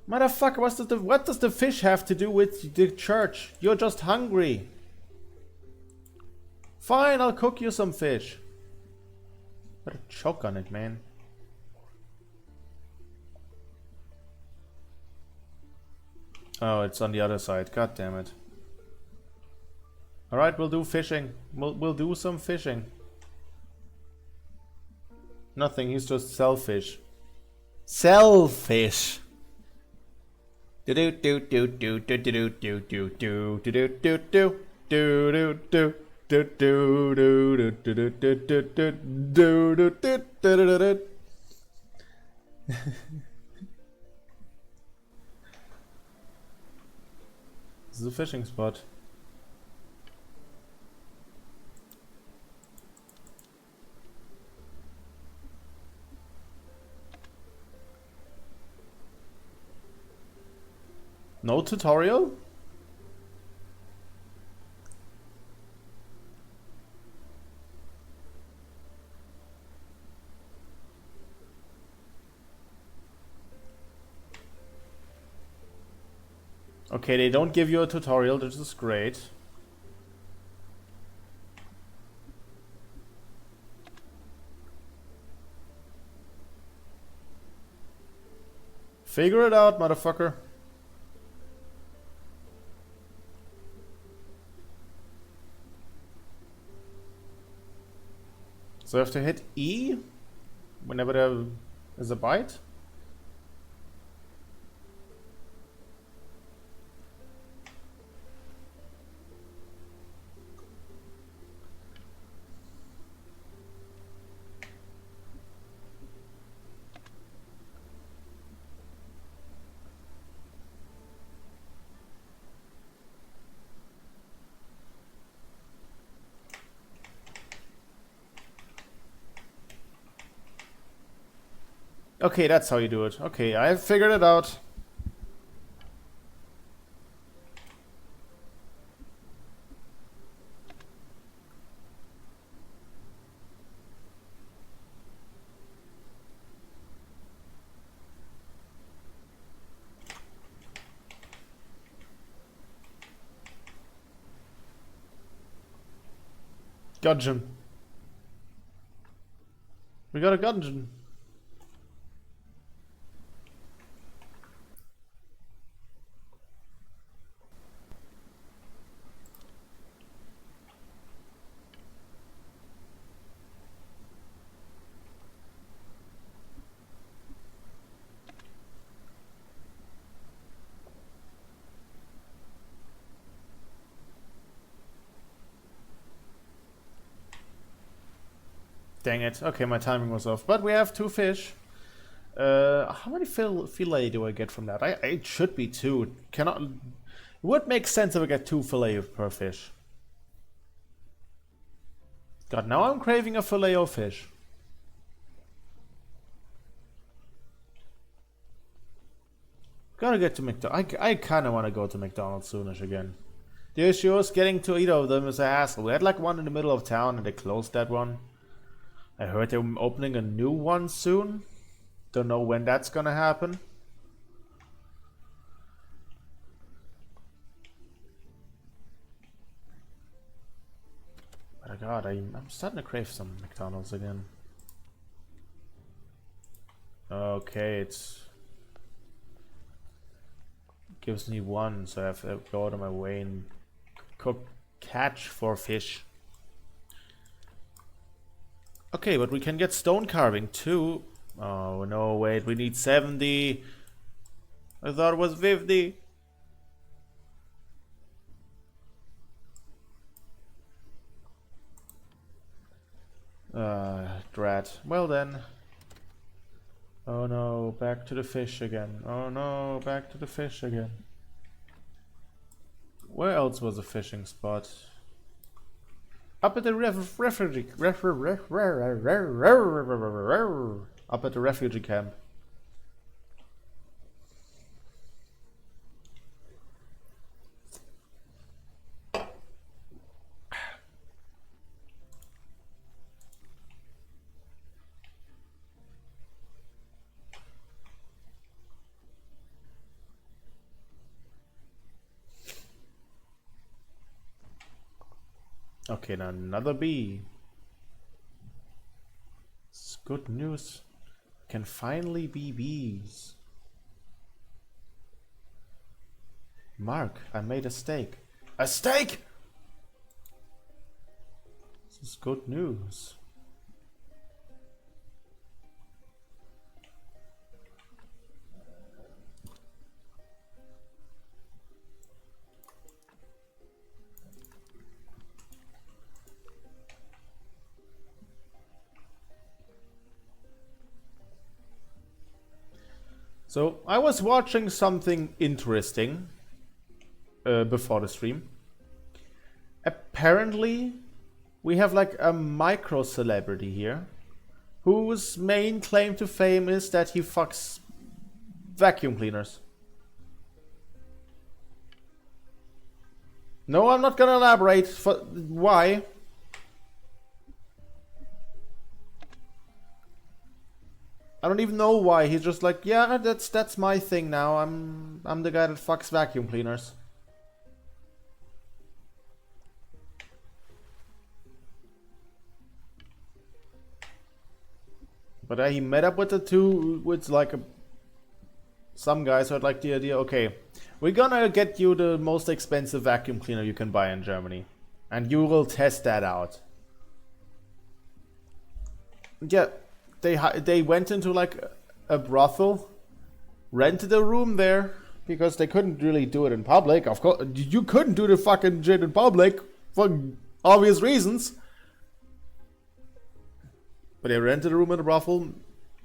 Motherfucker, what does the fish have to do with the church? You're just hungry. Fine, I'll cook you some fish. Better choke on it, man. Oh, it's on the other side. God damn it. Alright, we'll do fishing. We'll do some fishing. Nothing, he's just selfish. Selfish! Do do do do do do do do do do do do do do do do. Do do do do do do do do do do do do do. This is a fishing spot. No tutorial? Okay, they don't give you a tutorial, this is great. Figure it out, motherfucker. So I have to hit E whenever there is a bite. Okay, that's how you do it. Okay, I figured it out. Gudgeon. We got a gudgeon. Dang it. Okay, my timing was off. But we have 2 fish. How many fillet do I get from that? It should be 2. Cannot. It would make sense if I get 2 fillet per fish. God, now I'm craving a fillet of fish. Gotta get to McDonald's. I kinda wanna go to McDonald's soonish again. The issue is getting to either of them is a hassle. We had like one in the middle of town and they closed that one. I heard they're opening a new one soon. Don't know when that's gonna happen. But God, I'm starting to crave some McDonald's again. Okay, it gives me 1, so I have to go out of my way and catch 4 fish. Okay, but we can get stone carving too. Oh no, wait, we need 70. I thought it was 50. Drat. Well then. Oh no, back to the fish again. Oh no, back to the fish again. Where else was a fishing spot? Up at the up at the refugee camp. Okay, now another bee. It's good news. Can finally be bees. Mark, I made a steak. A steak! This is good news. So I was watching something interesting before the stream. Apparently, we have like a micro celebrity here, whose main claim to fame is that he fucks vacuum cleaners. No, I'm not gonna elaborate for why. I don't even know why. He's just like, yeah, that's my thing now. I'm the guy that fucks vacuum cleaners. But he met up with some guys who had like the idea, okay, we're gonna get you the most expensive vacuum cleaner you can buy in Germany, and you will test that out. Yeah. They went into like a brothel, rented a room there because they couldn't really do it in public. Of course, you couldn't do the fucking shit in public for obvious reasons. But they rented a room in a brothel,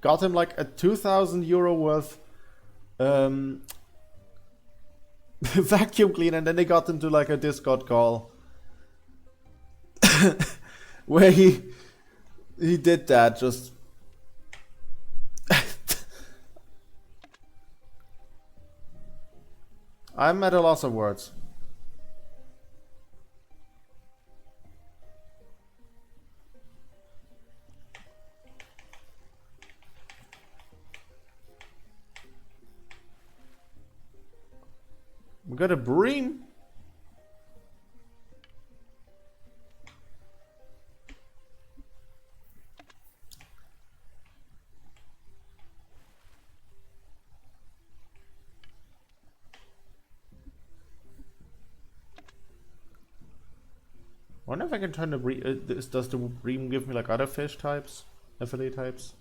got him like a 2,000 euro worth vacuum cleaner, and then they got him to like a Discord call where he did that just. I'm at a loss of words. We got a bream. I wonder if I can turn the bream. Does the bream give me like other fish types? Affiliate types?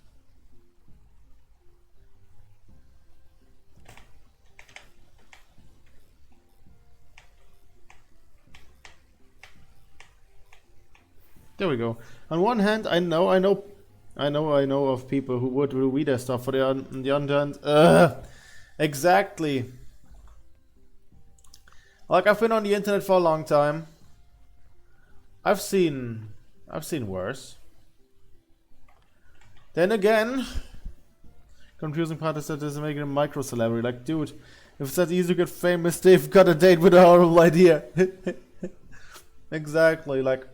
There we go. On one hand, I know of people who would read their stuff. For the on the other hand, exactly. Like I've been on the internet for a long time. I've seen worse. Then again, confusing part is that it's making a micro celebrity. Like, dude, if it's that easy to get famous, they've got a date with a horrible idea. Exactly, like.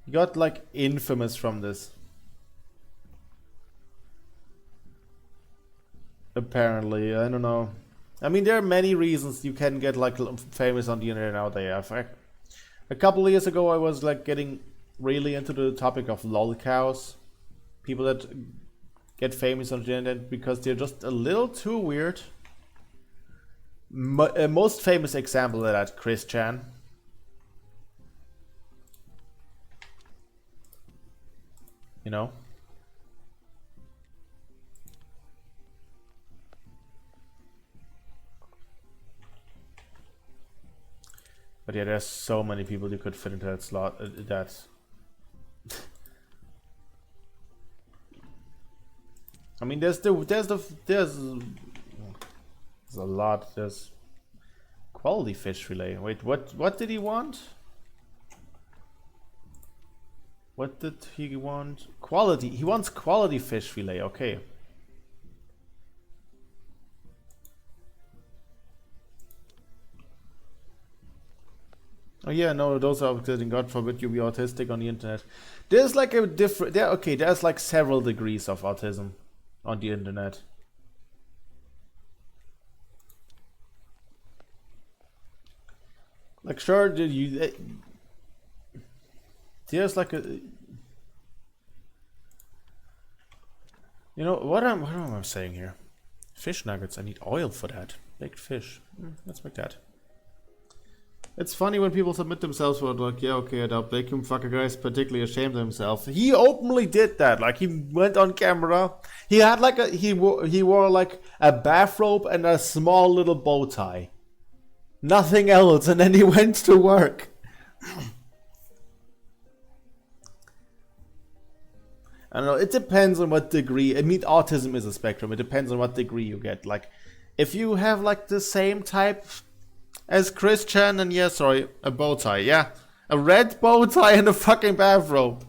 You got like infamous from this. Apparently, I don't know. I mean, there are many reasons you can get like famous on the internet nowadays. A couple of years ago, I was like getting really into the topic of lolcows. People that get famous on the internet because they're just a little too weird. Most famous example of that, Chris Chan. You know? But yeah, there's so many people you could fit into that slot. I mean, there's a lot. There's quality fish fillet. Wait, what did he want? What did he want? Quality. He wants quality fish fillet. Okay. Oh yeah, no, those are getting. God forbid you be autistic on the internet. There's like a different. Okay, there's like several degrees of autism on the internet. Like, sure, there's like a. You know what am I saying here? Fish nuggets. I need oil for that. Baked fish. Let's make that. It's funny when people submit themselves for like, yeah, okay, that vacuum fucker guy is particularly ashamed of himself. He openly did that. Like, he went on camera. He had like a he wore like a bathrobe and a small little bow tie. Nothing else, and then he went to work. I don't know, it depends on what degree. I mean, autism is a spectrum. It depends on what degree you get. Like, if you have like the same type as Chris Chan, and yeah, sorry, a bow tie, yeah. A red bow tie and a fucking bathrobe.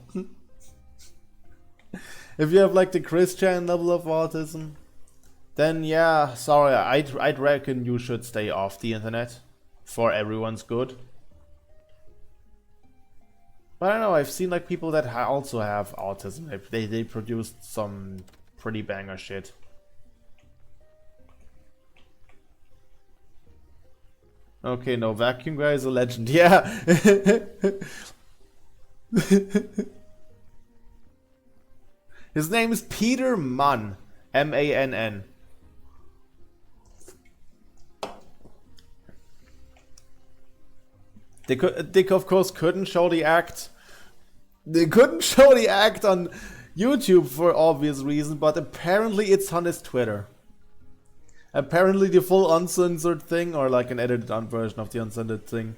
If you have like the Chris Chan level of autism, then yeah, sorry, I'd reckon you should stay off the internet for everyone's good. But I don't know, I've seen like people that also have autism. They produced some pretty banger shit. Okay, no, vacuum guy is a legend. Yeah. His name is Peter Mann. M-A-N-N. They of course couldn't show the act. They couldn't show the act on YouTube for obvious reasons, but apparently it's on his Twitter. Apparently the full uncensored thing, or like an edited down version of the uncensored thing,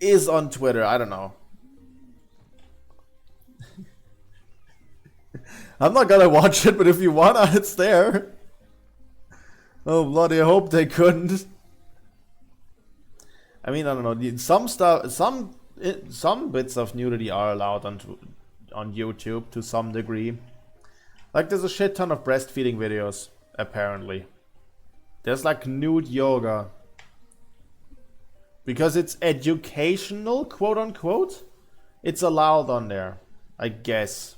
is on Twitter. I don't know. I'm not gonna watch it, but if you wanna, it's there. Oh bloody, I hope they couldn't. I mean, I don't know. Some stuff, some bits of nudity are allowed on YouTube to some degree. Like, there's a shit ton of breastfeeding videos, apparently. There's like nude yoga. Because it's educational, quote unquote. It's allowed on there, I guess.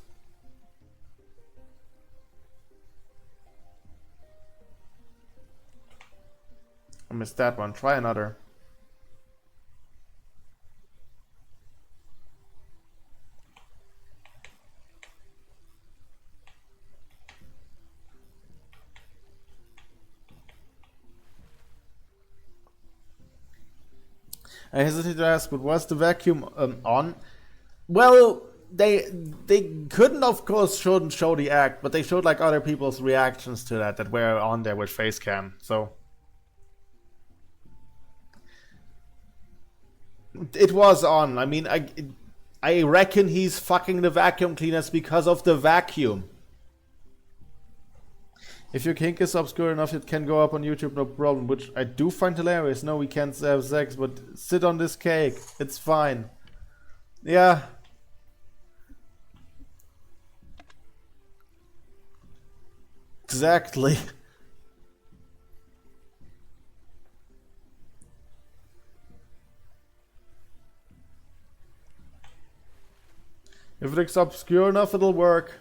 I missed that one. Try another. I hesitate to ask, but was the vacuum on? Well, they couldn't, of course, shouldn't show the act, but they showed like other people's reactions to that were on there with face cam. So it was on. I mean, I reckon he's fucking the vacuum cleaners because of the vacuum. If your kink is obscure enough, it can go up on YouTube, no problem. Which I do find hilarious. No, we can't have sex, but sit on this cake. It's fine. Yeah. Exactly. If it's obscure enough, it'll work.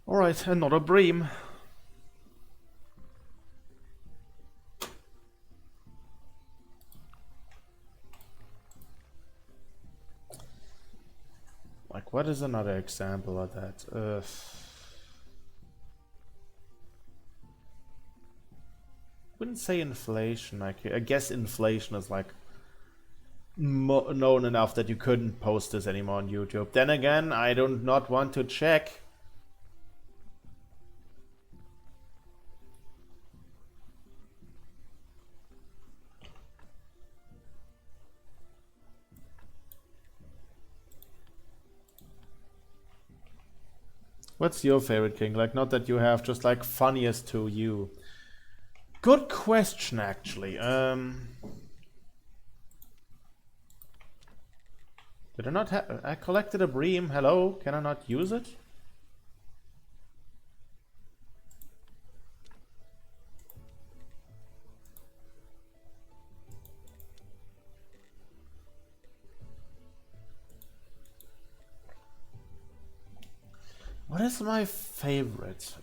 Alright, another bream. Like, what is another example of that? Wouldn't say inflation. I guess inflation is like known enough that you couldn't post this anymore on YouTube. Then again, I do not want to check. What's your favorite king? Like, not that you have, just like funniest to you. Good question, actually. Did I not have... I collected a bream. Hello? Can I not use it? What is my favorite?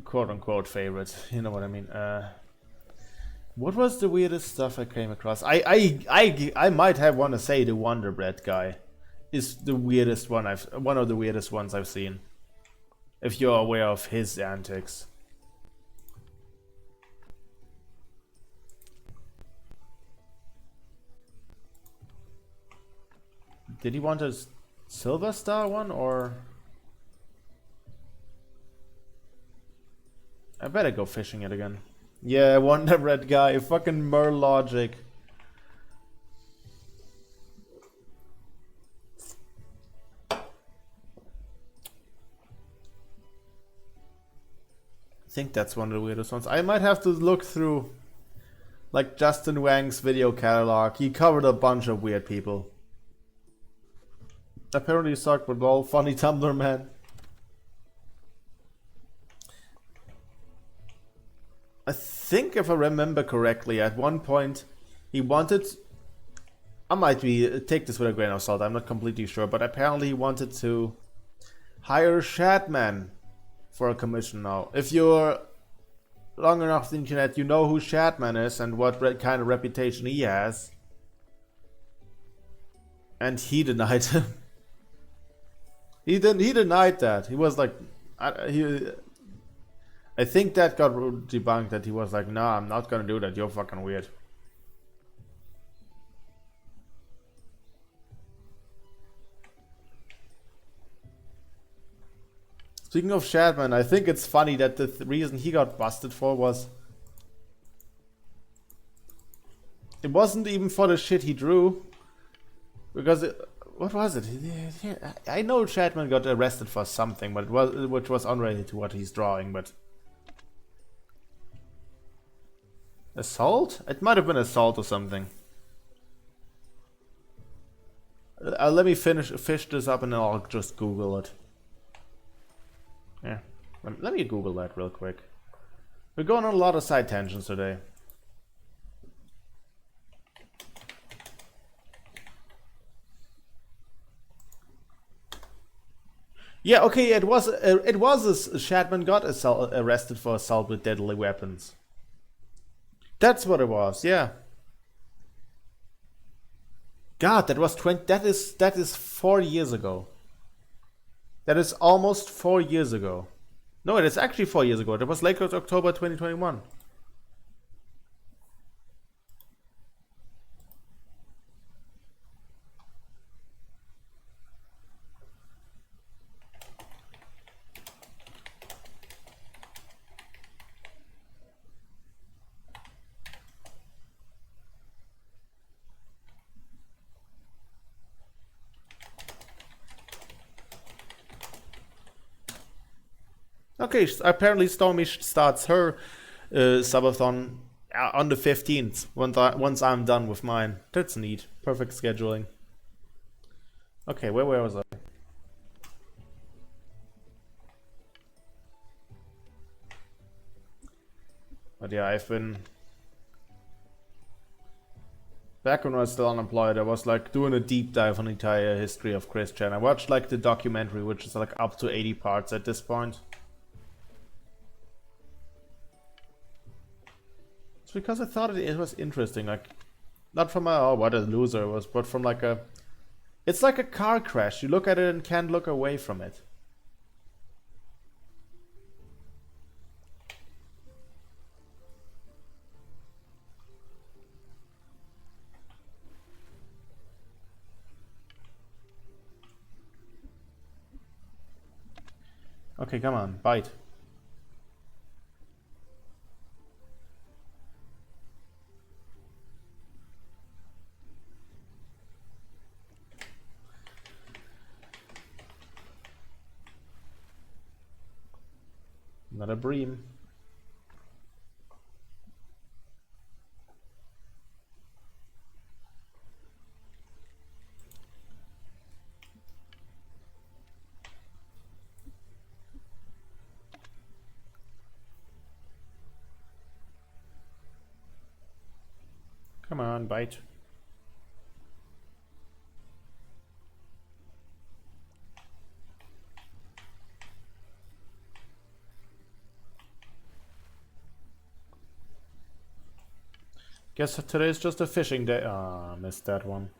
Quote unquote favorite. You know what I mean. What was the weirdest stuff I came across? I might have want to say the Wonder Bread guy is the weirdest one one of the weirdest ones I've seen. If you're aware of his antics. Did he want a Silver Star one, or... I better go fishing it again. Yeah, Wonder Bread guy, fucking Mer logic. I think that's one of the weirdest ones. I might have to look through, like, Justin Wang's video catalog. He covered a bunch of weird people. Apparently sucked with all funny Tumblr man. I think if I remember correctly, at one point he wanted... I might be... take this with a grain of salt, I'm not completely sure, but apparently he wanted to hire Shadman for a commission now. If you're long enough on the internet, you know who Shadman is and what kind of reputation he has. And he denied him. He denied that. He was like, I think that got debunked, that he was like, nah, I'm not gonna do that, you're fucking weird. Speaking of Shadman, I think it's funny that the reason he got busted for was It wasn't even for the shit he drew. Because what was it? I know Chapman got arrested for something, but which was unrelated to what he's drawing. But assault? It might have been assault or something. Let me fish this up and then I'll just Google it. Yeah, let me Google that real quick. We're going on a lot of side tangents today. Yeah, okay, it was Chapman got arrested for assault with deadly weapons. That's what it was. Yeah. God, that was 20. That is 4 years ago. That is almost 4 years ago. No, it is actually 4 years ago. That was Lakers October 2021. Okay, apparently Stormy starts her subathon on the 15th, once I'm done with mine. That's neat. Perfect scheduling. Okay, where was I? But yeah, I've been... Back when I was still unemployed, I was like doing a deep dive on the entire history of Chris Chan. I watched like the documentary, which is like up to 80 parts at this point. It's because I thought it was interesting, like, not from a, oh, what a loser it was, but from like a, it's like a car crash. You look at it and can't look away from it. Okay, come on, bite. Not a bream. Come on, bite. Guess today's just a fishing day. Ah, missed that one.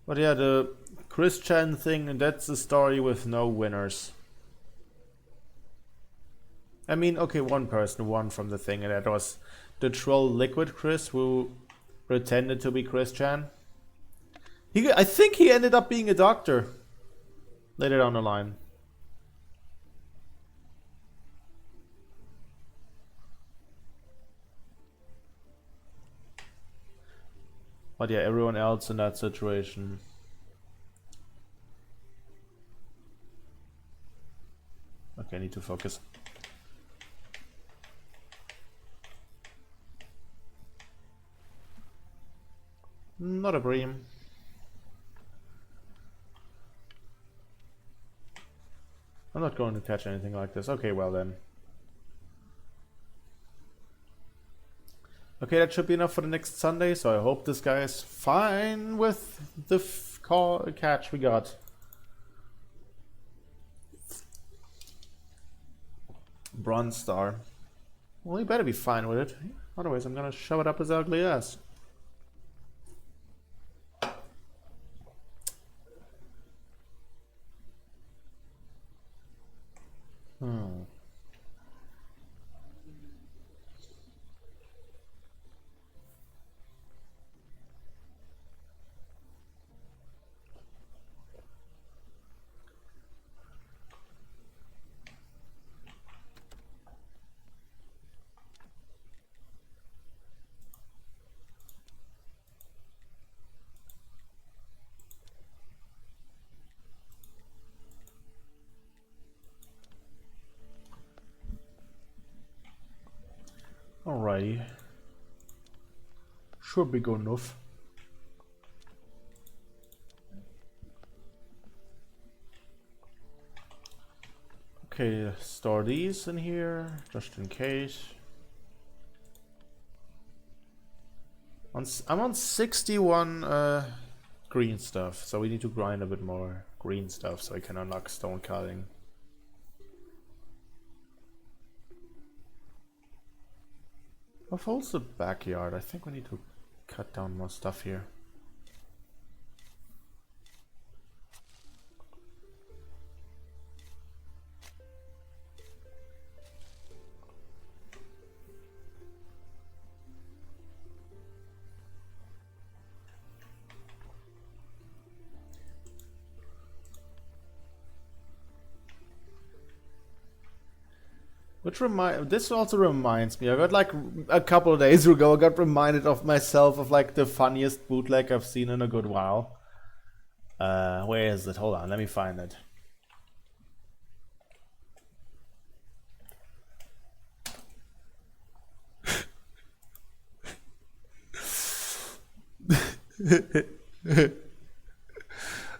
But yeah, the Chris Chan thing, that's a story with no winners. I mean, okay, one person won from the thing, and that was the troll Liquid Chris, who pretended to be Chris Chan. I think he ended up being a doctor later down the line. But yeah, everyone else in that situation. Okay, I need to focus. Not a bream. I'm not going to catch anything like this. Okay, well then. Okay, that should be enough for the next Sunday, so I hope this guy is fine with the catch we got. Bronze star. Well, he better be fine with it. Otherwise, I'm gonna shove it up his ugly ass. Alrighty. Should be good enough. Okay, store these in here, just in case. I'm on 61 green stuff, so we need to grind a bit more green stuff so I can unlock stone cutting. How full's the backyard? I think we need to cut down more stuff here. This also reminds me, I got like a couple of days ago, I got reminded of myself of like the funniest bootleg I've seen in a good while. Where is it? Hold on, let me find it.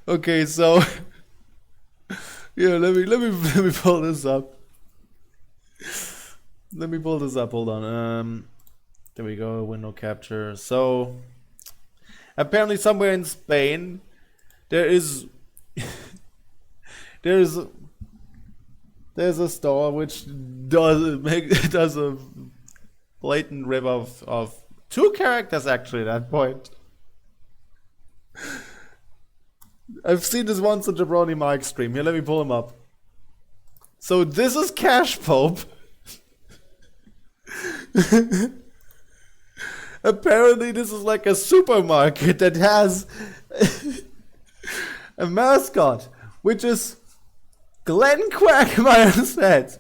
Okay, so yeah, let me pull this up. Let me pull this up, hold on. There we go, window capture. So apparently somewhere in Spain there is there's a store which does a blatant rip of two characters actually at that point. I've seen this once on Jabroni Mike stream. Here, let me pull him up. So this is Cash Pope. Apparently this is like a supermarket that has a mascot, which is Glenn Quagmire's head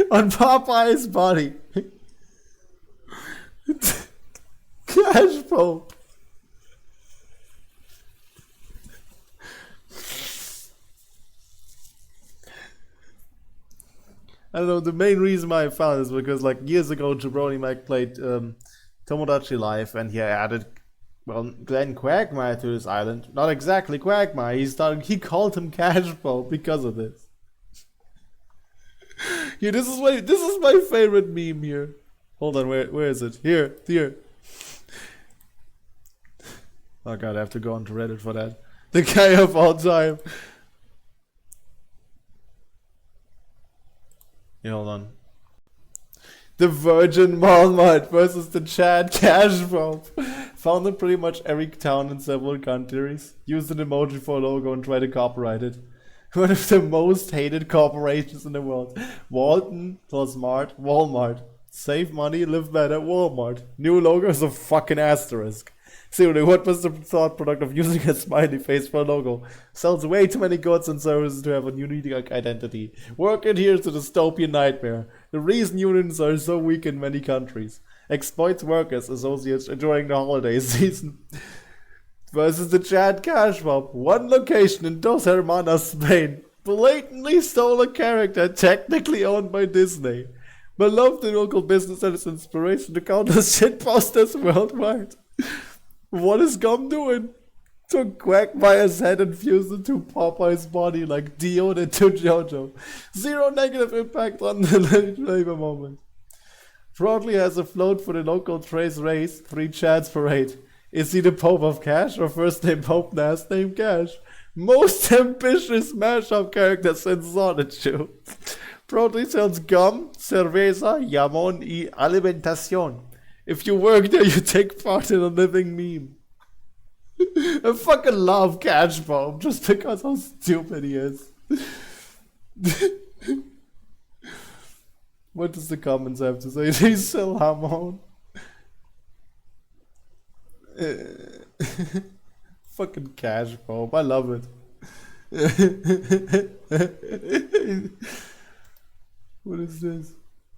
on Popeye's body. Cash Pope. I don't know, the main reason why I found this because like years ago Jabroni Mike played Tomodachi Live and he added, well, Glenn Quagmire to this island. Not exactly Quagmire, he called him Cash Pope because of this. Yeah, this is my favorite meme here. Hold on, where is it? Here. Oh god, I have to go onto Reddit for that. The guy of all time. Yeah, hold on. The Virgin Walmart versus the Chad Cash Pope. Found in pretty much every town in several countries. Used an emoji for a logo and tried to copyright it. One of the most hated corporations in the world. Walton, Smart, Walmart. Save money, live better, Walmart. New logo is a fucking asterisk. Seriously, what was the thought product of using a smiley face for a logo? Sells way too many goods and services to have a unique identity. Work adheres to dystopian nightmare. The reason unions are so weak in many countries. Exploits workers, associates during the holiday season. Versus the Chad Cash Pope. One location in Dos Hermanas, Spain. Blatantly stole a character technically owned by Disney. Beloved in local business and its inspiration to countless shitposters worldwide. What is Gum doing? Took Quagmire's head and fused it to Popeye's body like Dio did to Jojo. Zero negative impact on the labor movement. Proudly has a float for the local trace race, 3 Chads parade. Is he the Pope of Cash or first name Pope, last name Cash? Most ambitious mashup character since Sonic Shoe. Proudly sells gum, cerveza, jamón y alimentación. If you work there, you take part in a living meme. I fucking love Cash Pope just because how stupid he is. What does the comments have to say? They sell jamón. Fucking Cash Pope, I love it. What is this?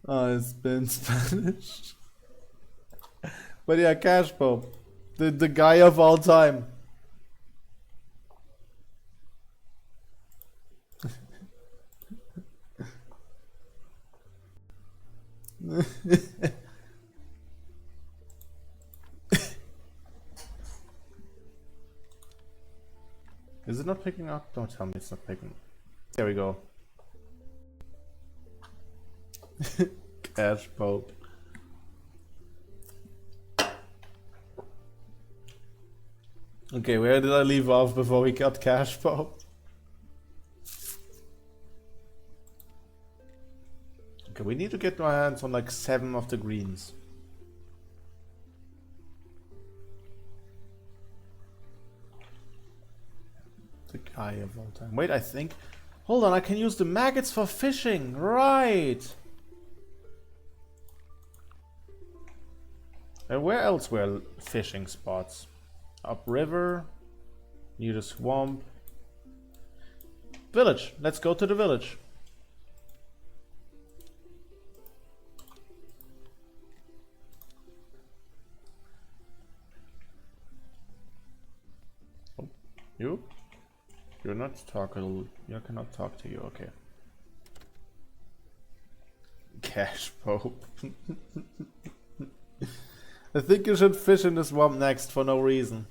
Oh, it's been Spanish. But yeah, Cash Pope, the guy of all time. Is it not picking up? Don't tell me it's not picking. There we go. Cash Pope. Okay, where did I leave off before we got Cash Pope? Okay, we need to get our hands on like 7 of the greens. The guy of all time. Wait, I think... Hold on, I can use the maggots for fishing! Right! And where else were fishing spots? Upriver, near the swamp. Village. Let's go to the village. Oh, you? You're not talkable. You cannot talk to you. Okay. Cash Pope. I think you should fish in the swamp next for no reason.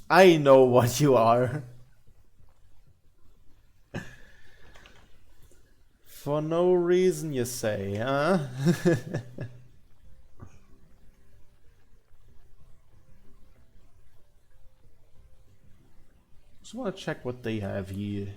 I know what you are. For no reason, you say, huh? Just want to check what they have here.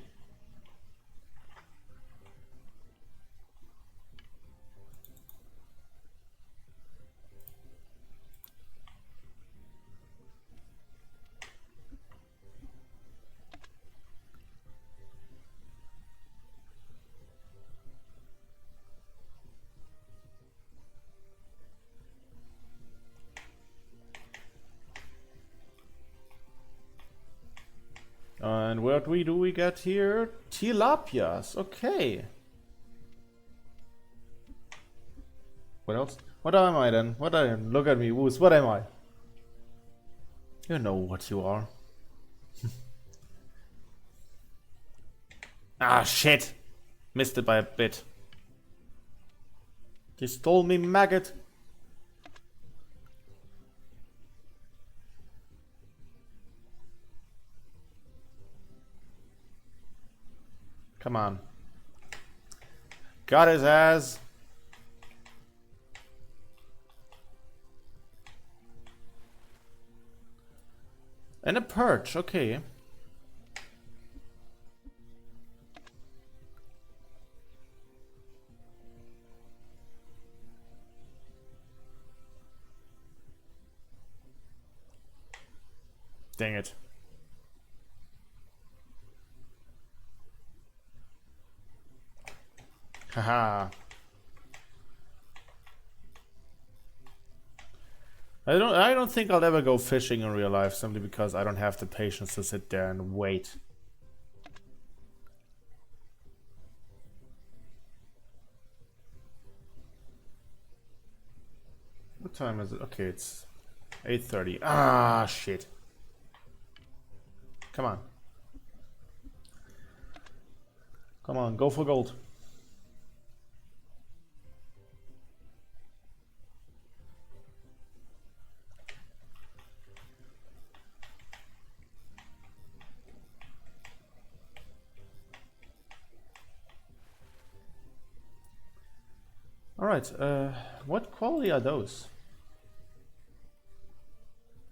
And what do we get here? Tilapias, okay. What else? What am I then? What I am? Look at me, Woos, what am I? You know what you are. Ah, shit! Missed it by a bit. You stole me, maggot! Come on. Got his ass. And a perch, okay. Dang it. Haha. I don't think I'll ever go fishing in real life simply because I don't have the patience to sit there and wait. What time is it? Okay, it's 8:30. Ah, shit. Come on. Come on, go for gold. Alright, what quality are those?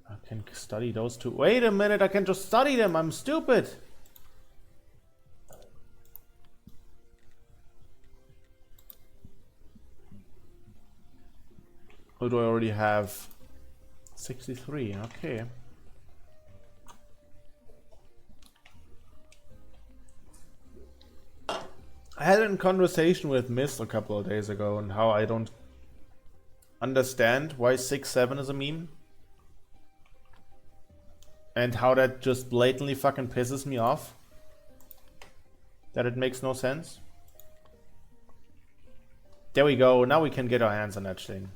I can study those too. Wait a minute, I can just study them, I'm stupid! Or do I already have 63? Okay. I had a conversation with Mist a couple of days ago on how I don't understand why 6-7 is a meme. And how that just blatantly fucking pisses me off. That it makes no sense. There we go, now we can get our hands on that thing.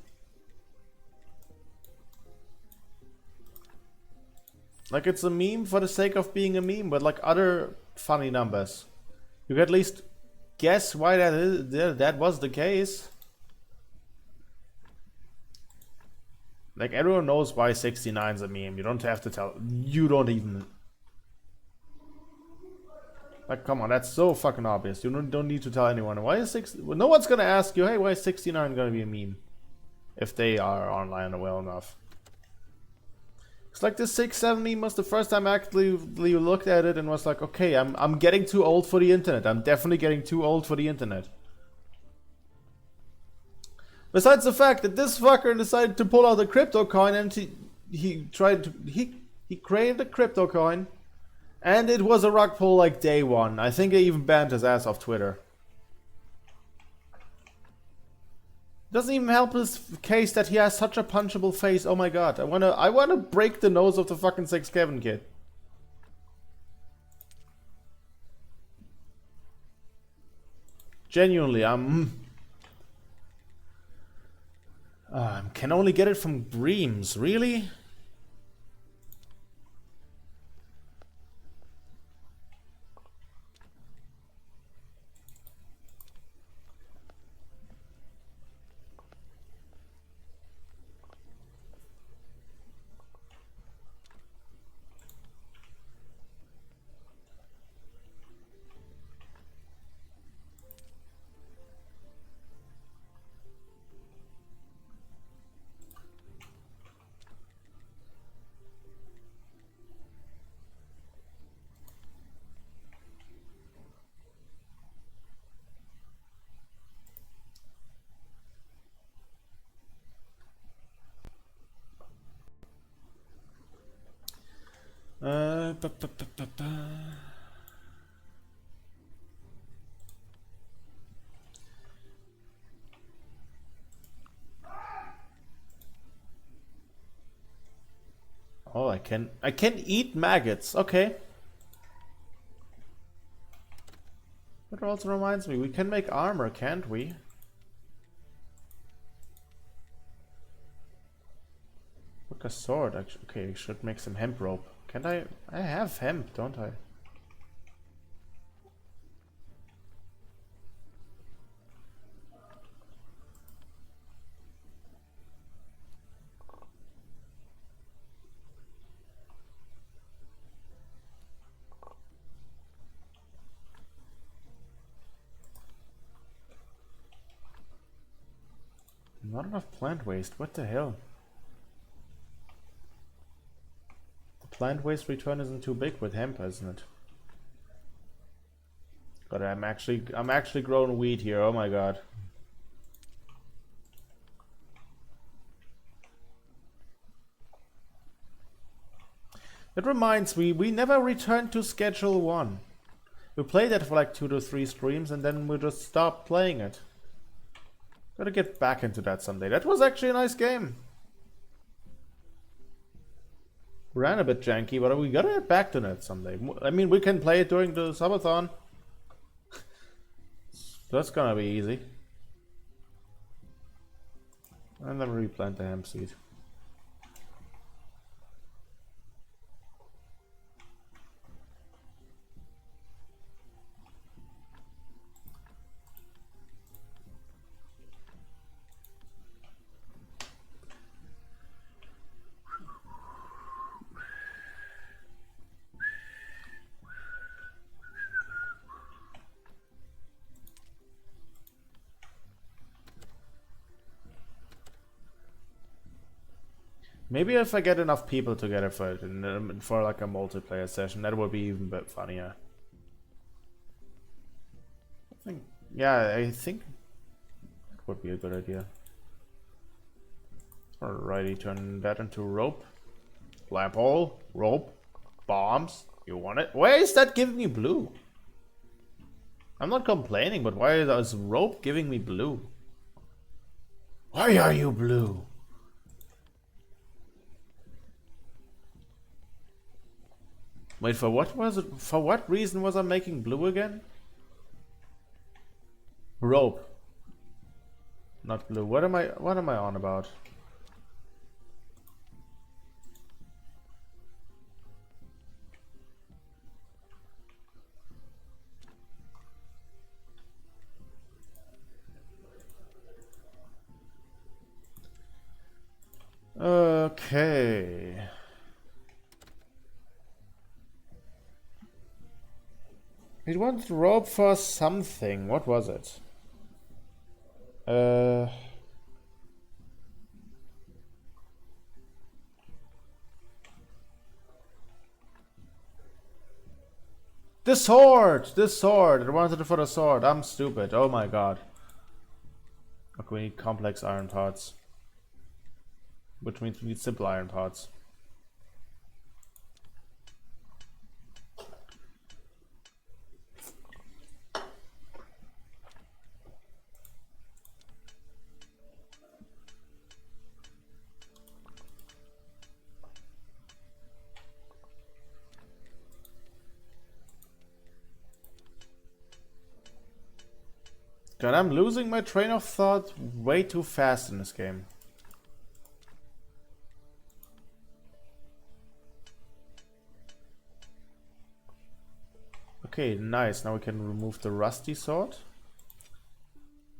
Like, it's a meme for the sake of being a meme, but like other funny numbers. You can at least guess why that was the case. Like, everyone knows why 69 is a meme. You don't have to tell. You don't even. Like, come on, that's so fucking obvious. You don't need to tell anyone. Why is well, no one's gonna ask you, hey, why is 69 gonna be a meme? If they are online well enough. It's like this 6-7 meme was the first time I actually looked at it and was like, okay, I'm getting too old for the internet. I'm definitely getting too old for the internet. Besides the fact that this fucker decided to pull out a crypto coin and he created a crypto coin. And it was a rug pull like day one. I think they even banned his ass off Twitter. Doesn't even help his case that he has such a punchable face. Oh my god, I wanna break the nose of the fucking 6 Kevin kid. Genuinely, can only get it from Dreams. Really? Ba, ba, ba, ba, ba. Oh, I can eat maggots. Okay. That also reminds me, we can make armor, can't we? Look, a sword. Actually, okay, I should make some hemp rope. Can I? I have hemp, don't I? Not enough plant waste. What the hell? The plant waste return isn't too big with hemp, isn't it? God, I'm actually growing wheat here. Oh my god. It reminds me, we never returned to Schedule 1. We played that for like 2 to 3 streams and then we just stopped playing it. Gotta get back into that someday. That was actually a nice game. Ran a bit janky, but we gotta get back to that someday. I mean, we can play it during the subathon. That's gonna be easy. And then replant the hemp seed. Maybe if I get enough people together for it, and for like a multiplayer session, that would be even a bit funnier. I think that would be a good idea. Alrighty, turn that into rope. Lamp hole, rope, bombs. You want it? Why is that giving me blue? I'm not complaining, but why is rope giving me blue? Why are you blue? Wait, for what was it? For what reason was I making blue again? Rope. Not blue. What am I on about? Okay. It wanted rope for something. What was it? The sword! The sword! It wanted it for the sword. I'm stupid. Oh my god. Okay, we need complex iron parts. Which means we need simple iron parts. God, I'm losing my train of thought way too fast in this game. Okay, nice. Now we can remove the rusty sword.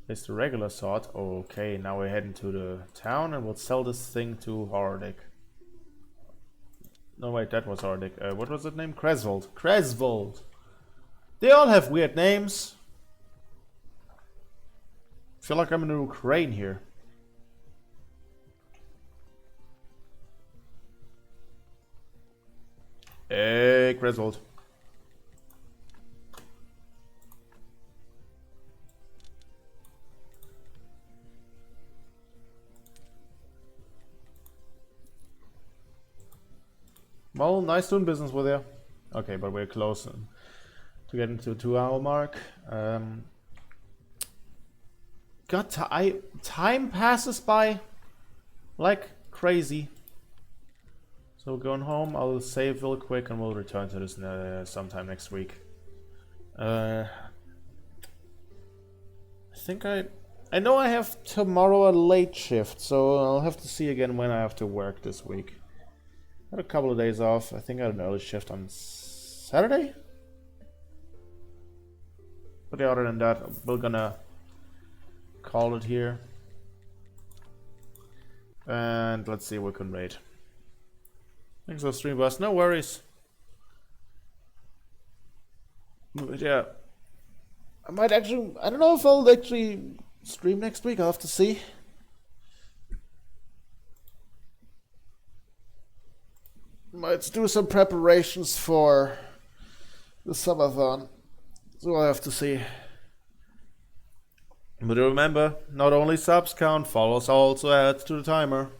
There's the regular sword. Okay, now we're heading to the town and we'll sell this thing to Hordic. No, wait, that was Hordic. What was that name? Cresvold. Cresvold! They all have weird names. I feel like I'm in Ukraine here. Hey, Cresvold. Well, nice doing business with you. Okay, but we're close to getting to the 2-hour mark. God, time passes by like crazy. So going home, I'll save real quick and we'll return to this sometime next week. I think I know I have tomorrow a late shift, so I'll have to see again when I have to work this week. I had a couple of days off. I think I had an early shift on Saturday. But other than that, we're gonna call it here. And let's see what we can raid. Thanks for stream, boss. No worries. But yeah. I might actually... I don't know if I'll actually stream next week. I'll have to see. Might do some preparations for the subathon. So I'll have to see. But remember, not only subs count, follows also adds to the timer.